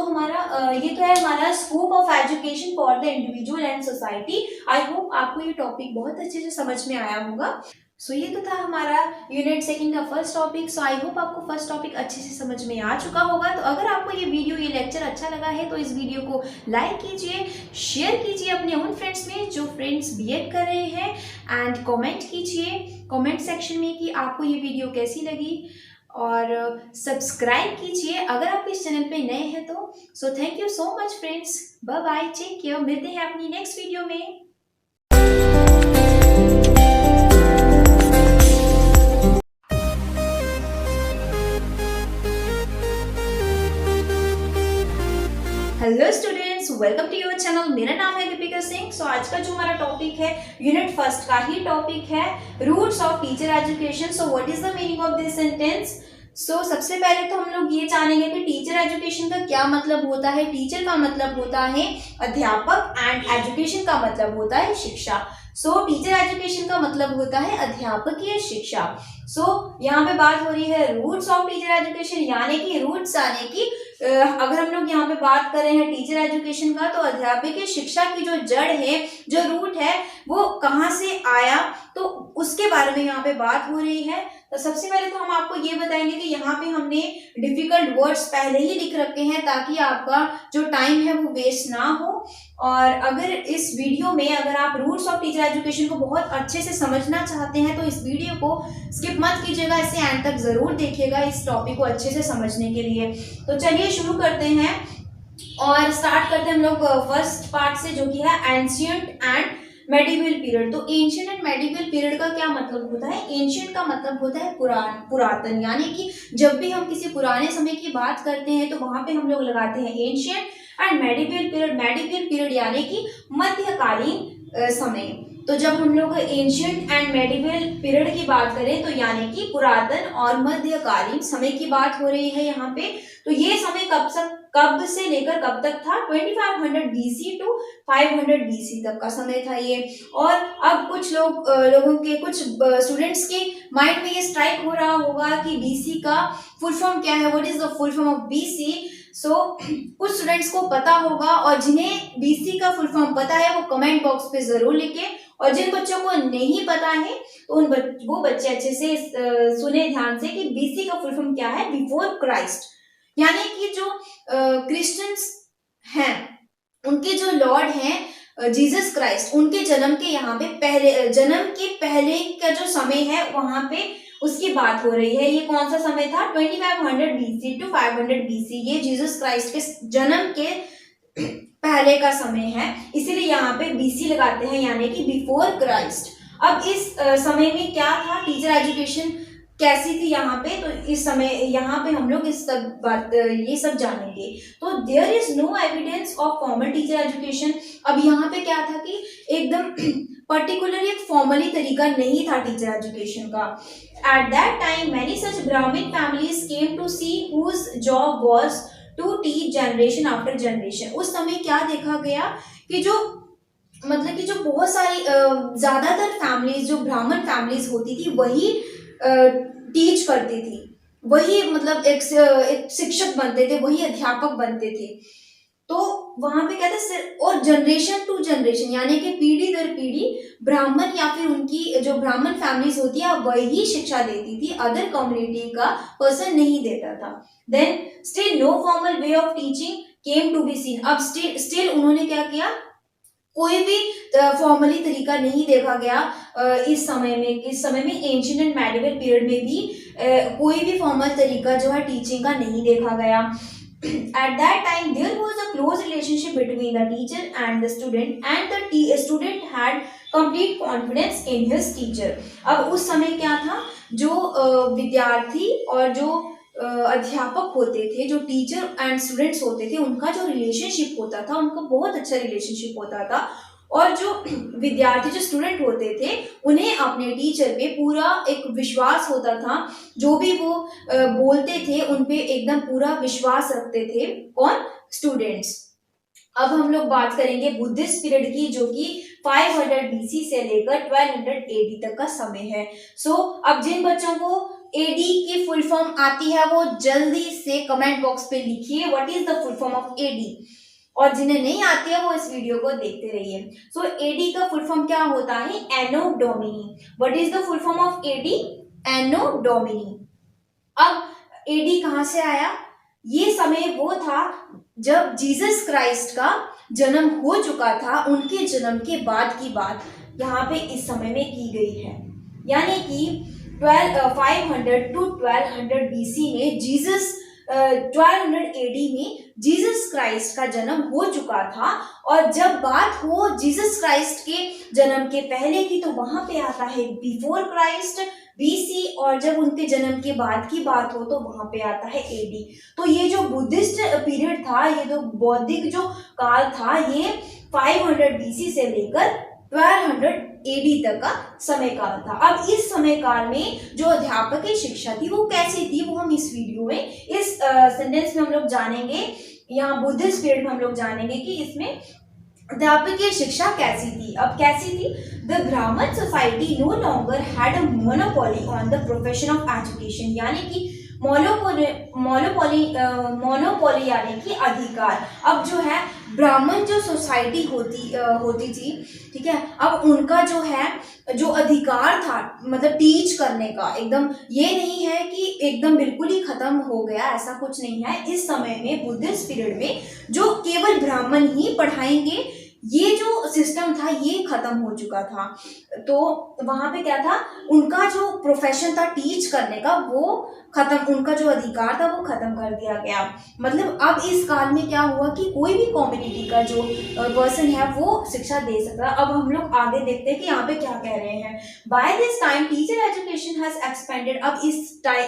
ये तो है हमारा scope of education for the individual and society. I hope आपको ये टॉपिक बहुत अच्छे से समझ में आया होगा। सो ये तो था हमारा यूनिट सेकंड का first topic. So I hope आपको फर्स्ट टॉपिक अच्छे से समझ में आ चुका होगा। तो अगर आपको ये वीडियो, ये लेक्चर अच्छा लगा है तो इस वीडियो को लाइक कीजिए, शेयर कीजिए अपने उन फ्रेंड्स में जो फ्रेंड्स बीएड कर रहे हैं, एंड कमेंट कीजिए कमेंट सेक्शन में कि आपको ये वीडियो कैसी लगी, और सब्सक्राइब कीजिए अगर आप इस चैनल पे नए हैं तो। So thank you so much friends, bye bye, take care, मिलते हैं अपनी नेक्स्ट वीडियो में। Hello students, welcome to your channel. मेरा नाम है दीपिका सिंह। सो आज का जो हमारा टॉपिक है यूनिट फर्स्ट का ही टॉपिक है roots of teacher education. So what is the meaning of this sentence. So सबसे पहले तो हम लोग ये जानेंगे कि टीचर एजुकेशन का क्या मतलब होता है। टीचर का मतलब होता है अध्यापक, एंड एजुकेशन का मतलब होता है शिक्षा। सो टीचर एजुकेशन का मतलब होता है अध्यापकीय शिक्षा। सो यहाँ पे बात हो रही है रूट्स ऑफ टीचर एजुकेशन, यानी कि रूट्स यानी कि अगर हम लोग यहाँ पे बात कर रहे हैं टीचर एजुकेशन का, तो अध्यापकीय शिक्षा की जो जड़ है, जो रूट है, वो कहाँ से आया, तो उसके बारे में यहाँ पे बात हो रही है। तो सबसे पहले तो हम आपको ये बताएंगे कि यहाँ पे हमने डिफिकल्ट वर्ड्स पहले ही लिख रखे हैं ताकि आपका जो टाइम है वो वेस्ट ना हो। और अगर इस वीडियो में अगर आप रूट्स ऑफ टीचर एजुकेशन को बहुत अच्छे से समझना चाहते हैं तो इस वीडियो को स्किप मत कीजिएगा, इसे एंड तक जरूर देखिएगा इस टॉपिक को अच्छे से समझने के लिए। तो चलिए शुरू करते हैं और स्टार्ट करते हैं हम लोग फर्स्ट पार्ट से, जो कि है एंशिएंट एंड मेडिवल पीरियड। तो एंशिएंट एंड मेडिवल पीरियड का क्या मतलब होता है। एंशिएंट का मतलब होता है पुरातन, यानी कि जब भी हम किसी पुराने समय की बात करते हैं तो वहां पे हम लोग लगाते हैं एंशिएंट, एंड मेडिवल पीरियड यानी कि मध्यकालीन समय। तो जब हम लोग एंशिएंट एंड मेडिवल पीरियड की बात करें तो यानी कि पुरातन और मध्यकालीन समय की बात हो रही है यहाँ पे। तो ये समय कब से लेकर कब तक था? 2500 BC टू 500 BC तक का समय था ये। और अब कुछ लोगों के, कुछ स्टूडेंट्स के माइंड में ये स्ट्राइक हो रहा होगा कि BC का फुल फॉर्म क्या है, what is the full form of BC। सो कुछ स्टूडेंट्स को पता होगा, और जिन्हें BC का फुल फॉर्म पता है वो कमेंट बॉक्स पे जरूर लिखें, और जिन बच्चों को नहीं पता है तो वो बच्चे अच्छे से सुने ध्यान से कि BC का फुल फॉर्म क्या है, बिफोर क्राइस्ट। यानी कि जो क्रिश्चियंस हैं, उनके जो लॉर्ड हैं जीसस क्राइस्ट, उनके जन्म के यहाँ पे जन्म के पहले का जो समय है वहां पे उसकी बात हो रही है। ये कौन सा समय था? 2500 BC टू 500 BC। ये जीसस क्राइस्ट के जन्म के पहले का समय है, इसीलिए यहाँ पे BC लगाते हैं, यानी कि बिफोर क्राइस्ट। अब इस समय में क्या था, टीचर एजुकेशन कैसी थी यहाँ पे, तो इस समय यहाँ पे हम लोग ये सब जानेंगे। तो there is no evidence of formal teacher education. अब यहाँ पे क्या था कि एकदम पर्टिकुलर एक फॉर्मली तरीका नहीं था टीचर एजुकेशन का। At that time many such Brahmin families came to see whose job was to teach generation after generation. उस समय क्या देखा गया कि जो बहुत सारी ज्यादातर फैमिलीज, जो ब्राह्मण फैमिलीज होती थी, वही टीच करती थी, वही एक शिक्षक बनते थे, वही अध्यापक बनते थे। तो वहां पे कहते हैं, और जनरेशन टू जनरेशन, यानी कि पीढ़ी दर पीढ़ी ब्राह्मण या फिर उनकी जो ब्राह्मण फैमिलीज होती है वही शिक्षा देती थी, अदर कम्युनिटी का पर्सन नहीं देता था। Then still no formal way of teaching came to be seen. अब स्टिल उन्होंने क्या किया, कोई भी फॉर्मली तरीका नहीं देखा गया इस समय में एंशिएंट एंड मेडिवल पीरियड में भी कोई भी फॉर्मल तरीका जो है टीचिंग का नहीं देखा गया। At that time there was a close relationship between the teacher and the student, and the student had complete confidence in his teacher। अब उस समय क्या था, जो विद्यार्थी और जो अध्यापक होते थे, जो टीचर एंड स्टूडेंट्स होते थे, उनका जो रिलेशनशिप होता था, उनका बहुत अच्छा रिलेशनशिप होता था। और जो विद्यार्थी, जो स्टूडेंट होते थे, उन्हें अपने टीचर पे पूरा एक विश्वास होता था, जो भी वो बोलते थे उन पे एकदम पूरा विश्वास रखते थे। कौन? स्टूडेंट्स। अब हम लोग बात करेंगे बुद्धिस्ट पीरियड की, जो कि 500 BC से लेकर 1200 AD तक का समय है। सो अब जिन बच्चों को AD की फुल फॉर्म आती है वो जल्दी से कमेंट बॉक्स पे लिखिए what is the full form of AD, और जिन्हें नहीं आती है वो इस वीडियो को देखते रहिए। सो AD का फुल फॉर्म क्या होता है? Anno domini. What is the full form of AD? Anno domini. अब AD कहाँ से आया? ये समय वो था जब जीसस क्राइस्ट का जन्म हो चुका था, उनके जन्म के बाद की बात यहाँ पे इस समय में की गई है। यानी कि 500 टू 1200 BC में 1200 AD में जीसस क्राइस्ट का जन्म हो चुका था। और जब बात हो जीसस क्राइस्ट के जन्म के पहले की, तो वहां पे आता है बिफोर क्राइस्ट BC, और जब उनके जन्म के बाद की बात हो तो वहां पे आता है AD। तो ये जो बुद्धिस्ट पीरियड था, ये जो बौद्धिक जो काल था, ये 500 BC से लेकर 1200 AD तक का समय काल था। अब इस समय काल में जो अध्यापक की शिक्षा थी वो कैसी थी, वो हम इस वीडियो में, इस सेंटेंस में हम लोग जानेंगे। यहाँ बुद्धिस्ट पीरियड में हम लोग जानेंगे कि इसमें अध्यापक की शिक्षा कैसी थी। अब कैसी थी? The Brahman society no longer had a monopoly on the profession of education. यानी कि मोनोपोली यानी कि अधिकार। अब जो है ब्राह्मण जो सोसाइटी होती थी, ठीक है, अब उनका जो है जो अधिकार था, टीच करने का, एकदम ये नहीं है कि एकदम बिल्कुल ही खत्म हो गया, ऐसा कुछ नहीं है। इस समय में बुद्धिस्ट पीरियड में जो केवल ब्राह्मण ही पढ़ाएंगे, ये जो सिस्टम था ये खत्म हो चुका था। तो वहां पे क्या था, उनका जो प्रोफेशन था टीच करने का, वो खत्म, उनका जो अधिकार था वो खत्म कर दिया गया। अब इस काल में क्या हुआ कि कोई भी कम्युनिटी का जो पर्सन है वो शिक्षा दे सकता है। अब हम लोग आगे देखते हैं कि यहाँ पे क्या कह रहे हैं। By this time teacher education has expanded. अब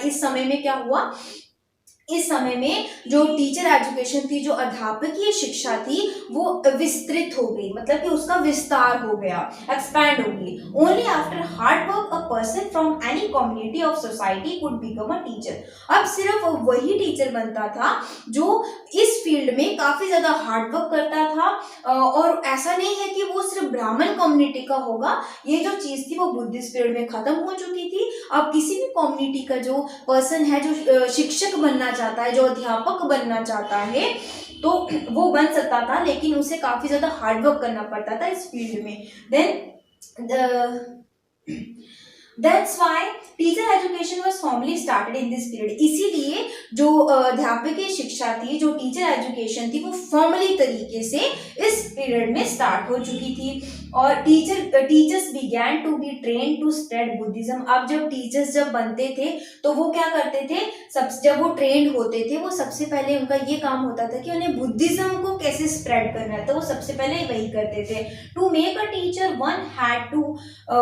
इस समय में क्या हुआ इस समय में जो टीचर एजुकेशन थी, जो अध्यापकीय शिक्षा थी, वो विस्तृत हो गई, मतलब कि उसका विस्तार हो गया, एक्सपैंड हो गई। Only after hard work a person from any community of society could become a teacher. अब सिर्फ वही टीचर बनता था जो इस फील्ड में काफी ज्यादा हार्ड वर्क करता था, और ऐसा नहीं है कि वो सिर्फ ब्राह्मण कम्युनिटी का होगा। ये जो चीज थी वो बुद्धिस्ट पीरियड में खत्म हो चुकी थी। अब किसी भी कम्युनिटी का जो पर्सन है, जो शिक्षक बनना चाहता है, जो अध्यापक बनना चाहता है, तो वो बन सकता था, लेकिन उसे काफी ज्यादा हार्डवर्क करना पड़ता था इस फील्ड में। Then That's why teacher education was formally started in this period। इसीलिए जो अध्यापकीय शिक्षा थी, जो टीचर एजुकेशन थी, वो फॉर्मली तरीके से इस पीरियड में स्टार्ट हो चुकी थी। और teachers began to be train to spread Buddhism. अब जब टीचर्स जब बनते थे तो वो क्या करते थे, जब वो ट्रेंड होते थे, वो सबसे पहले उनका ये काम होता था कि उन्हें बुद्धिज्म को कैसे स्प्रेड करना है, तो वो सबसे पहले वही करते थे। To make a teacher one had to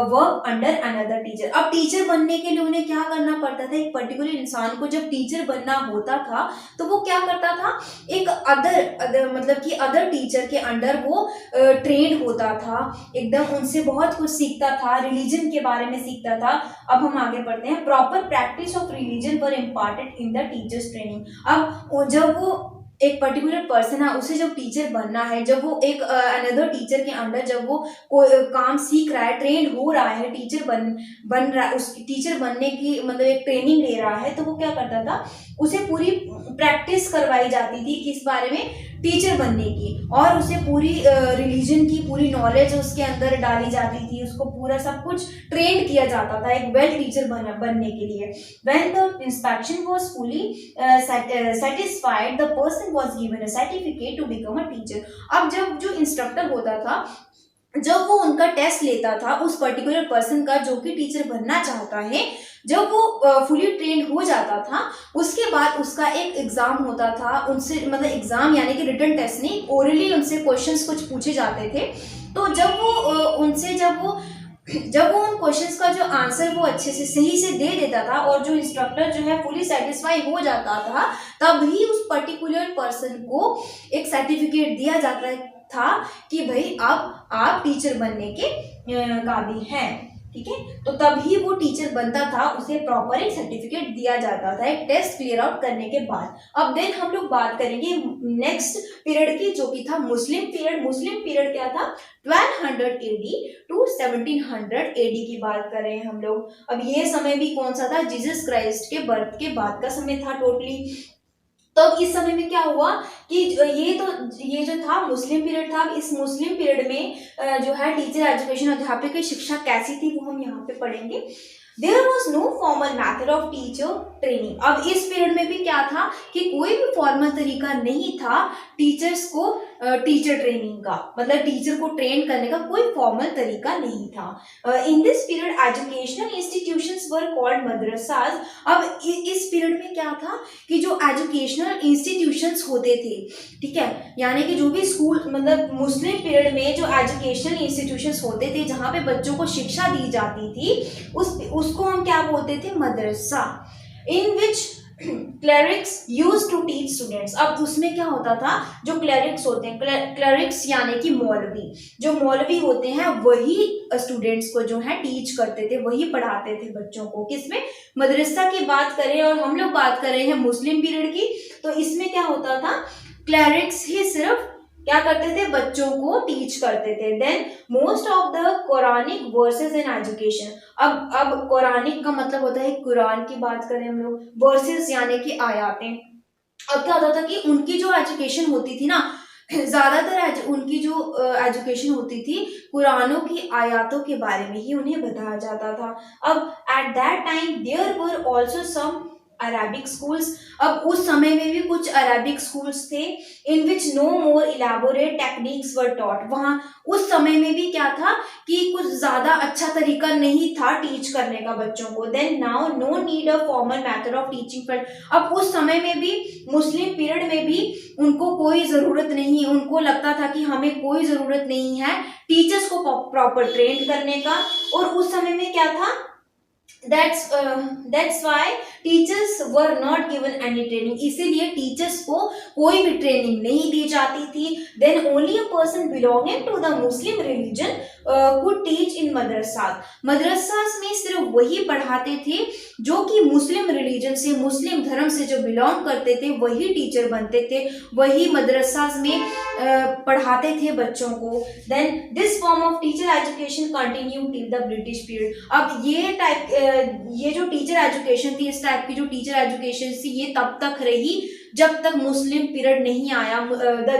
work under another teacher. अब टीचर बनने के लिए उन्हें क्या करना पड़ता था, एक पर्टिकुलर इंसान को जब टीचर बनना होता था तो वो क्या करता था, एक अदर मतलब कि अदर टीचर के अंडर वो ट्रेंड होता था, एकदम उनसे बहुत कुछ सीखता था, रिलीजन के बारे में सीखता था। अब हम आगे बढ़ते हैं। Proper practice of religion were imparted in the teachers training. अब जब वो एक पर्टिकुलर पर्सन है, उसे जब टीचर बनना है, जब वो एक अनदर टीचर के अंडर जब वो कोई काम सीख रहा है, ट्रेन हो रहा है, टीचर बन रहा है, उस टीचर बनने की मतलब एक ट्रेनिंग ले रहा है, तो वो क्या करता था, उसे पूरी प्रैक्टिस करवाई जाती थी किस बारे में, टीचर बनने की, और उसे पूरी रिलीजन की पूरी नॉलेज उसके अंदर डाली जाती थी, उसको पूरा सब कुछ ट्रेन किया जाता था एक वेल टीचर बनने के लिए। When the inspection was fully satisfied, the person was given a certificate to become a teacher। अब जब जो इंस्ट्रक्टर होता था, जब वो उनका टेस्ट लेता था उस पर्टिकुलर पर्सन का जो कि टीचर बनना चाहता है, जब वो फुली ट्रेंड हो जाता था, उसके बाद उसका एक एग्जाम होता था उनसे, मतलब एग्जाम यानी कि रिटन टेस्ट नहीं, ओरली उनसे क्वेश्चंस कुछ पूछे जाते थे। तो जब वो उन क्वेश्चंस का जो आंसर वो अच्छे से सही से दे देता था, और जो इंस्ट्रक्टर जो है फुली सेटिस्फाई हो जाता था, तभी उस पर्टिकुलर पर्सन को एक सर्टिफिकेट दिया जाता था कि भाई आप टीचर बनने के काबिल हैं, ठीक है। तो तभी वो टीचर बनता था, उसे प्रॉपर एक सर्टिफिकेट दिया जाता था एक टेस्ट क्लियर आउट करने के बाद। अब देन हम लोग बात करेंगे नेक्स्ट पीरियड की, जो कि था मुस्लिम पीरियड। मुस्लिम पीरियड क्या था, 1200 AD टू 1700 AD की बात कर रहे हैं हम लोग। अब ये समय भी कौन सा था, जीसस क्राइस्ट के बर्थ के बाद का समय था टोटली। तो इस समय में क्या हुआ कि ये जो था मुस्लिम पीरियड था। इस मुस्लिम पीरियड में जो है टीचर एजुकेशन, अध्यापक की शिक्षा कैसी थी वो हम यहाँ पे पढ़ेंगे। There was no formal method of teacher training. अब इस पीरियड में भी क्या था कि कोई भी फॉर्मल तरीका नहीं था टीचर्स को टीचर ट्रेनिंग का, मतलब टीचर को ट्रेन करने का कोई फॉर्मल तरीका नहीं था। In this period educational institutions were called madrasas. अब इस पीरियड में क्या था कि जो एजुकेशनल इंस्टीट्यूशंस होते थे, ठीक है, यानी कि जो भी स्कूल, मतलब मुस्लिम पीरियड में जो एजुकेशनल इंस्टीट्यूशंस होते थे जहाँ पे बच्चों को शिक्षा दी जाती थी, उसको हम क्या बोलते थे, मदरसा। In which clerics use to teach students. अब उसमें क्या होता था, जो क्लरिक्स होते हैं, क्लरिक्स यानी कि मौलवी, जो मौलवी होते हैं वही स्टूडेंट्स को जो है टीच करते थे, वही पढ़ाते थे बच्चों को। किसमें, मदरसा की बात करें, और हम लोग बात कर रहे हैं मुस्लिम पीरियड की, तो इसमें क्या होता था, क्लरिक्स ही सिर्फ क्या करते थे, बच्चों को टीच करते थे। Then most of the Quranic verses in education. अब कुरानिक का मतलब होता है कुरान की बात करें हम लोग, वर्सेस यानी कि आयातें। अब क्या होता था कि उनकी जो एजुकेशन होती थी ना, ज्यादातर उनकी जो एजुकेशन होती थी कुरानों की आयातों के बारे में ही उन्हें बताया जाता था। अब at that time there were also some Arabic schools. अब उस समय में भी कुछ अरेबिक स्कूल्स थे, in which no more elaborate techniques were taught. वहाँ उस समय में भी क्या था कि कुछ ज्यादा अच्छा तरीका नहीं था टीच करने का बच्चों को। Then now no need a formal method of teaching for. अब उस समय में भी, मुस्लिम पीरियड में भी उनको कोई जरूरत नहीं, उनको लगता था कि हमें कोई जरूरत नहीं है टीचर्स को प्रॉपर ट्रेन करने का। और उस समय में क्या था that's why teachers were not given any training, इसीलिए टीचर्स को कोई भी ट्रेनिंग नहीं दी जाती थी। Then only a person belonging to the Muslim religion could teach in madrasas, मदरसास में सिर्फ वही पढ़ाते थे जो कि मुस्लिम रिलीजन से, मुस्लिम धर्म से जो बिलोंग करते थे वही टीचर बनते थे, वही मदरसास में पढ़ाते थे बच्चों को। Then this form of teacher education continue till the British period. अब ये जो टीचर एजुकेशन थी, इस टाइप की जो टीचर एजुकेशन थी, ये तब तक रही जब तक मुस्लिम पीरियड नहीं आया,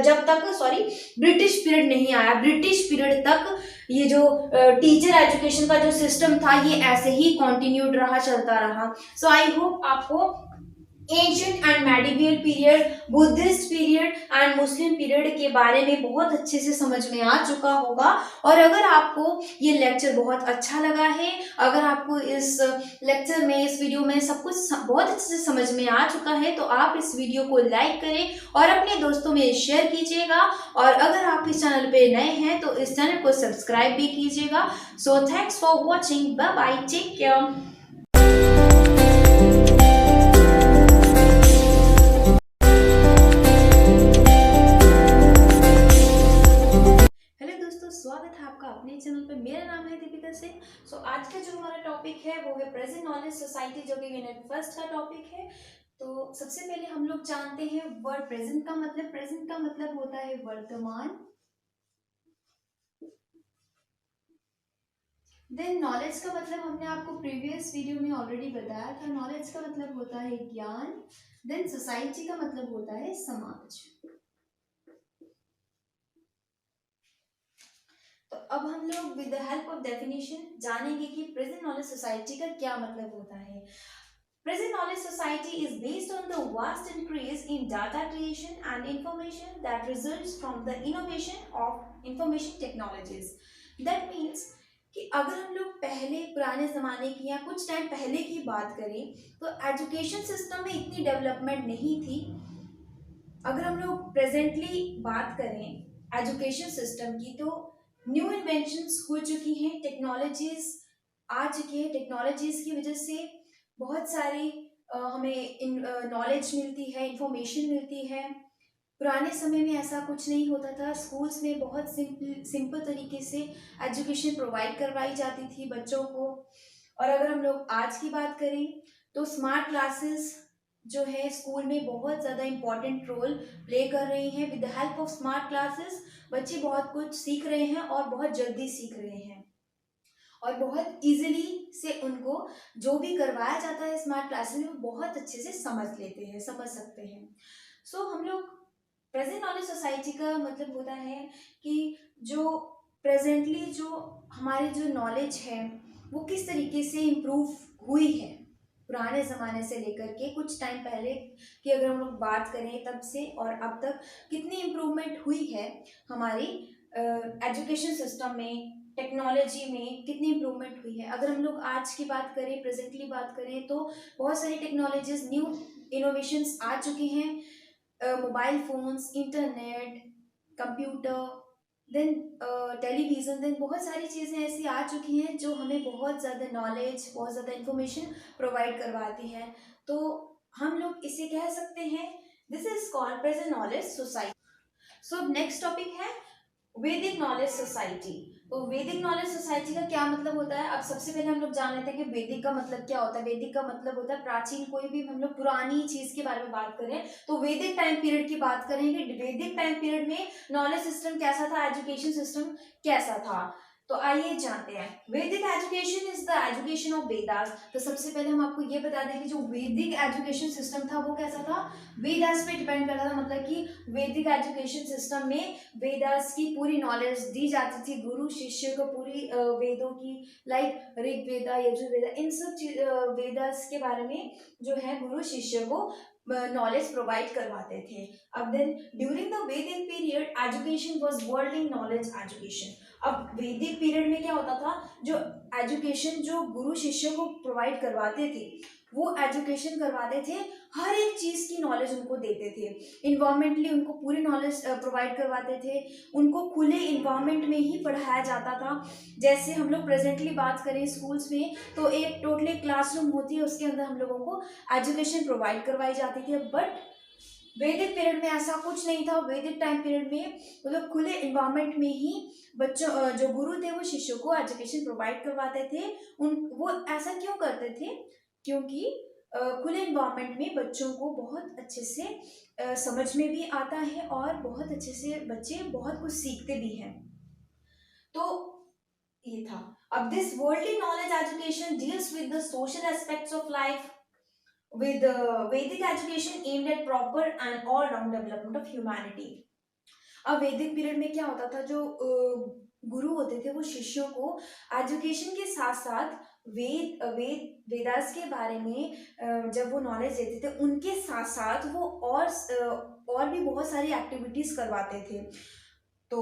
जब तक सॉरी ब्रिटिश पीरियड नहीं आया। ब्रिटिश पीरियड तक ये जो टीचर एजुकेशन का जो सिस्टम था ये ऐसे ही कंटिन्यूड रहा, चलता रहा। सो आई होप आपको ancient and medieval period, Buddhist period and Muslim period के बारे में बहुत अच्छे से समझ में आ चुका होगा। और अगर आपको ये लेक्चर बहुत अच्छा लगा है, अगर आपको इस लेक्चर में, इस वीडियो में सब कुछ बहुत अच्छे से समझ में आ चुका है, तो आप इस वीडियो को लाइक करें और अपने दोस्तों में शेयर कीजिएगा। और अगर आप इस चैनल पे नए हैं तो इस चैनल को सब्सक्राइब भी कीजिएगा। So thanks for watching, bye bye, take care. स्वागत है आपका अपने चैनल पे। मेरा नाम है दीपिका सिंह। सो आज का जो हमारा टॉपिक है वो है प्रेजेंट नॉलेज सोसाइटी, जो कि यूनिट फर्स्ट का टॉपिक है। तो सबसे पहले हम लोग जानते हैं वर्ड प्रेजेंट का मतलब। प्रेजेंट का मतलब होता है वर्तमान। देन नॉलेज का मतलब हमने आपको प्रीवियस वीडियो में ऑलरेडी बताया था। नॉलेज का मतलब होता है ज्ञान। देन सोसाइटी का मतलब होता है समाज। तो अब हम लोग with the help of definition जानेंगे कि प्रेजेंट नॉलेज सोसाइटी का क्या मतलब होता है। Present knowledge society is based on the vast increase in data creation and information that results from the innovation of information technologies. That means कि अगर हम लोग पहले पुराने ज़माने की या कुछ टाइम पहले की बात करें तो एजुकेशन सिस्टम में इतनी डेवलपमेंट नहीं थी। अगर हम लोग प्रेजेंटली बात करें एजुकेशन सिस्टम की तो न्यू इन्वेंशंस हो चुकी हैं, टेक्नोलॉजीज आ चुकी है। टेक्नोलॉजीज की वजह से बहुत सारी हमें नॉलेज मिलती है, इंफॉर्मेशन मिलती है। पुराने समय में ऐसा कुछ नहीं होता था। स्कूल्स में बहुत सिंपल तरीके से एजुकेशन प्रोवाइड करवाई जाती थी बच्चों को। और अगर हम लोग आज की बात करें तो स्मार्ट क्लासेस जो है स्कूल में बहुत ज़्यादा इम्पॉर्टेंट रोल प्ले कर रही हैं। With the help of smart classes बच्चे बहुत कुछ सीख रहे हैं और बहुत जल्दी सीख रहे हैं और बहुत इजीली से उनको जो भी करवाया जाता है स्मार्ट क्लासेस में वो बहुत अच्छे से समझ लेते हैं, समझ सकते हैं। सो हम लोग प्रेजेंट नॉलेज सोसाइटी का मतलब होता है कि जो प्रेजेंटली जो हमारी जो नॉलेज है वो किस तरीके से इम्प्रूव हुई है पुराने ज़माने से लेकर के कुछ टाइम पहले की अगर हम लोग बात करें तब से और अब तक कितनी इम्प्रूवमेंट हुई है हमारी एजुकेशन सिस्टम में, टेक्नोलॉजी में कितनी इम्प्रूवमेंट हुई है। अगर हम लोग आज की बात करें, प्रेजेंटली बात करें तो बहुत सारी टेक्नोलॉजीज, न्यू इनोवेशंस आ चुकी हैं। Mobile phones, internet, computer, then television, then बहुत सारी चीज़ें ऐसी आ चुकी हैं जो हमें बहुत ज़्यादा नॉलेज, बहुत ज़्यादा इंफॉर्मेशन प्रोवाइड करवाती हैं। तो हम लोग इसे कह सकते हैं this is called present knowledge society. So अब नेक्स्ट टॉपिक है वैदिक नॉलेज सोसाइटी। तो वैदिक नॉलेज सोसाइटी का क्या मतलब होता है। अब सबसे पहले हम लोग जान लेते हैं कि वैदिक का मतलब क्या होता है। वैदिक का मतलब होता है प्राचीन। कोई भी हम लोग पुरानी चीज के बारे में बात करें तो वैदिक टाइम पीरियड की बात करेंगे। वैदिक टाइम पीरियड में नॉलेज सिस्टम कैसा था, एजुकेशन सिस्टम कैसा था, तो आइए जानते हैं। वैदिक education is the education of Vedas. तो सबसे पहले हम आपको ये बता दें कि जो वैदिक एजुकेशन सिस्टम था वो कैसा था, वेदास पे डिपेंड करता था। मतलब कि वैदिक एजुकेशन सिस्टम में वेदास की पूरी नॉलेज दी जाती थी गुरु शिष्य को, पूरी वेदों की, लाइक ऋग्वेदा, यजुर्वेदा, इन सब वेदास के बारे में जो है गुरु शिष्य को नॉलेज प्रोवाइड करवाते थे। अब देन ड्यूरिंग द वैदिक period education was world in knowledge education. अब वैदिक पीरियड में क्या होता था, जो एजुकेशन जो गुरु शिष्य को प्रोवाइड करवाते थे वो एजुकेशन करवाते थे, हर एक चीज़ की नॉलेज उनको देते थे, इन्वायरमेंटली उनको पूरी नॉलेज प्रोवाइड करवाते थे, उनको खुले इन्वायरमेंट में ही पढ़ाया जाता था। जैसे हम लोग प्रेजेंटली बात करें स्कूल्स में, तो एक टोटली क्लासरूम होती है, उसके अंदर हम लोगों को एजुकेशन प्रोवाइड करवाई जाती थी। बट वैदिक पीरियड में ऐसा कुछ नहीं था। वैदिक टाइम पीरियड में मतलब खुले इन्वायरमेंट में ही बच्चों जो गुरु थे वो शिष्यों को एजुकेशन प्रोवाइड करवाते थे। उन वो ऐसा क्यों करते थे? क्योंकि खुले इन्वायरमेंट में बच्चों को बहुत अच्छे से समझ में भी आता है और बहुत अच्छे से बच्चे बहुत कुछ सीखते भी हैं। तो ये था। अब this worldly knowledge education deals with the social aspects of life with Vedic education aimed at proper and all-round development of humanity। अब वैदिक पीरियड में क्या होता था, जो गुरु होते थे वो शिष्यों को एजुकेशन के साथ साथ वेदास के बारे में जब वो नॉलेज देते थे, उनके साथ साथ वो और भी बहुत सारी एक्टिविटीज करवाते थे। तो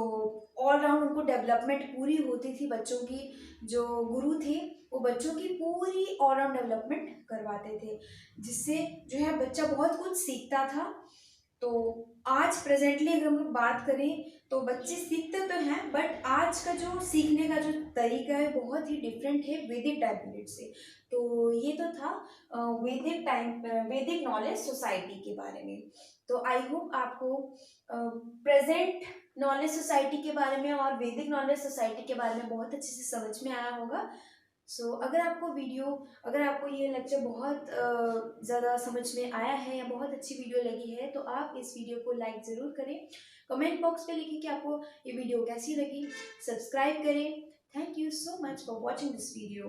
ऑल राउंड उनको डेवलपमेंट पूरी होती थी बच्चों की। जो गुरु थे वो बच्चों की पूरी ऑल राउंड डेवलपमेंट करवाते थे, जिससे जो है बच्चा बहुत कुछ सीखता था। तो आज प्रेजेंटली अगर हम लोग बात करें तो बच्चे सीखते तो हैं, बट आज का जो सीखने का जो तरीका है बहुत ही डिफरेंट है वैदिक टाइम पीरियड से। तो ये तो था वैदिक नॉलेज सोसाइटी के बारे में। तो आई होप आपको प्रेजेंट नॉलेज सोसाइटी के बारे में और वैदिक नॉलेज सोसाइटी के बारे में बहुत अच्छे से समझ में आया होगा। अगर आपको ये लेक्चर बहुत ज़्यादा समझ में आया है या बहुत अच्छी वीडियो लगी है, तो आप इस वीडियो को लाइक ज़रूर करें। कमेंट बॉक्स पे लिखें कि आपको ये वीडियो कैसी लगी। सब्सक्राइब करें। Thank you so much for watching this video.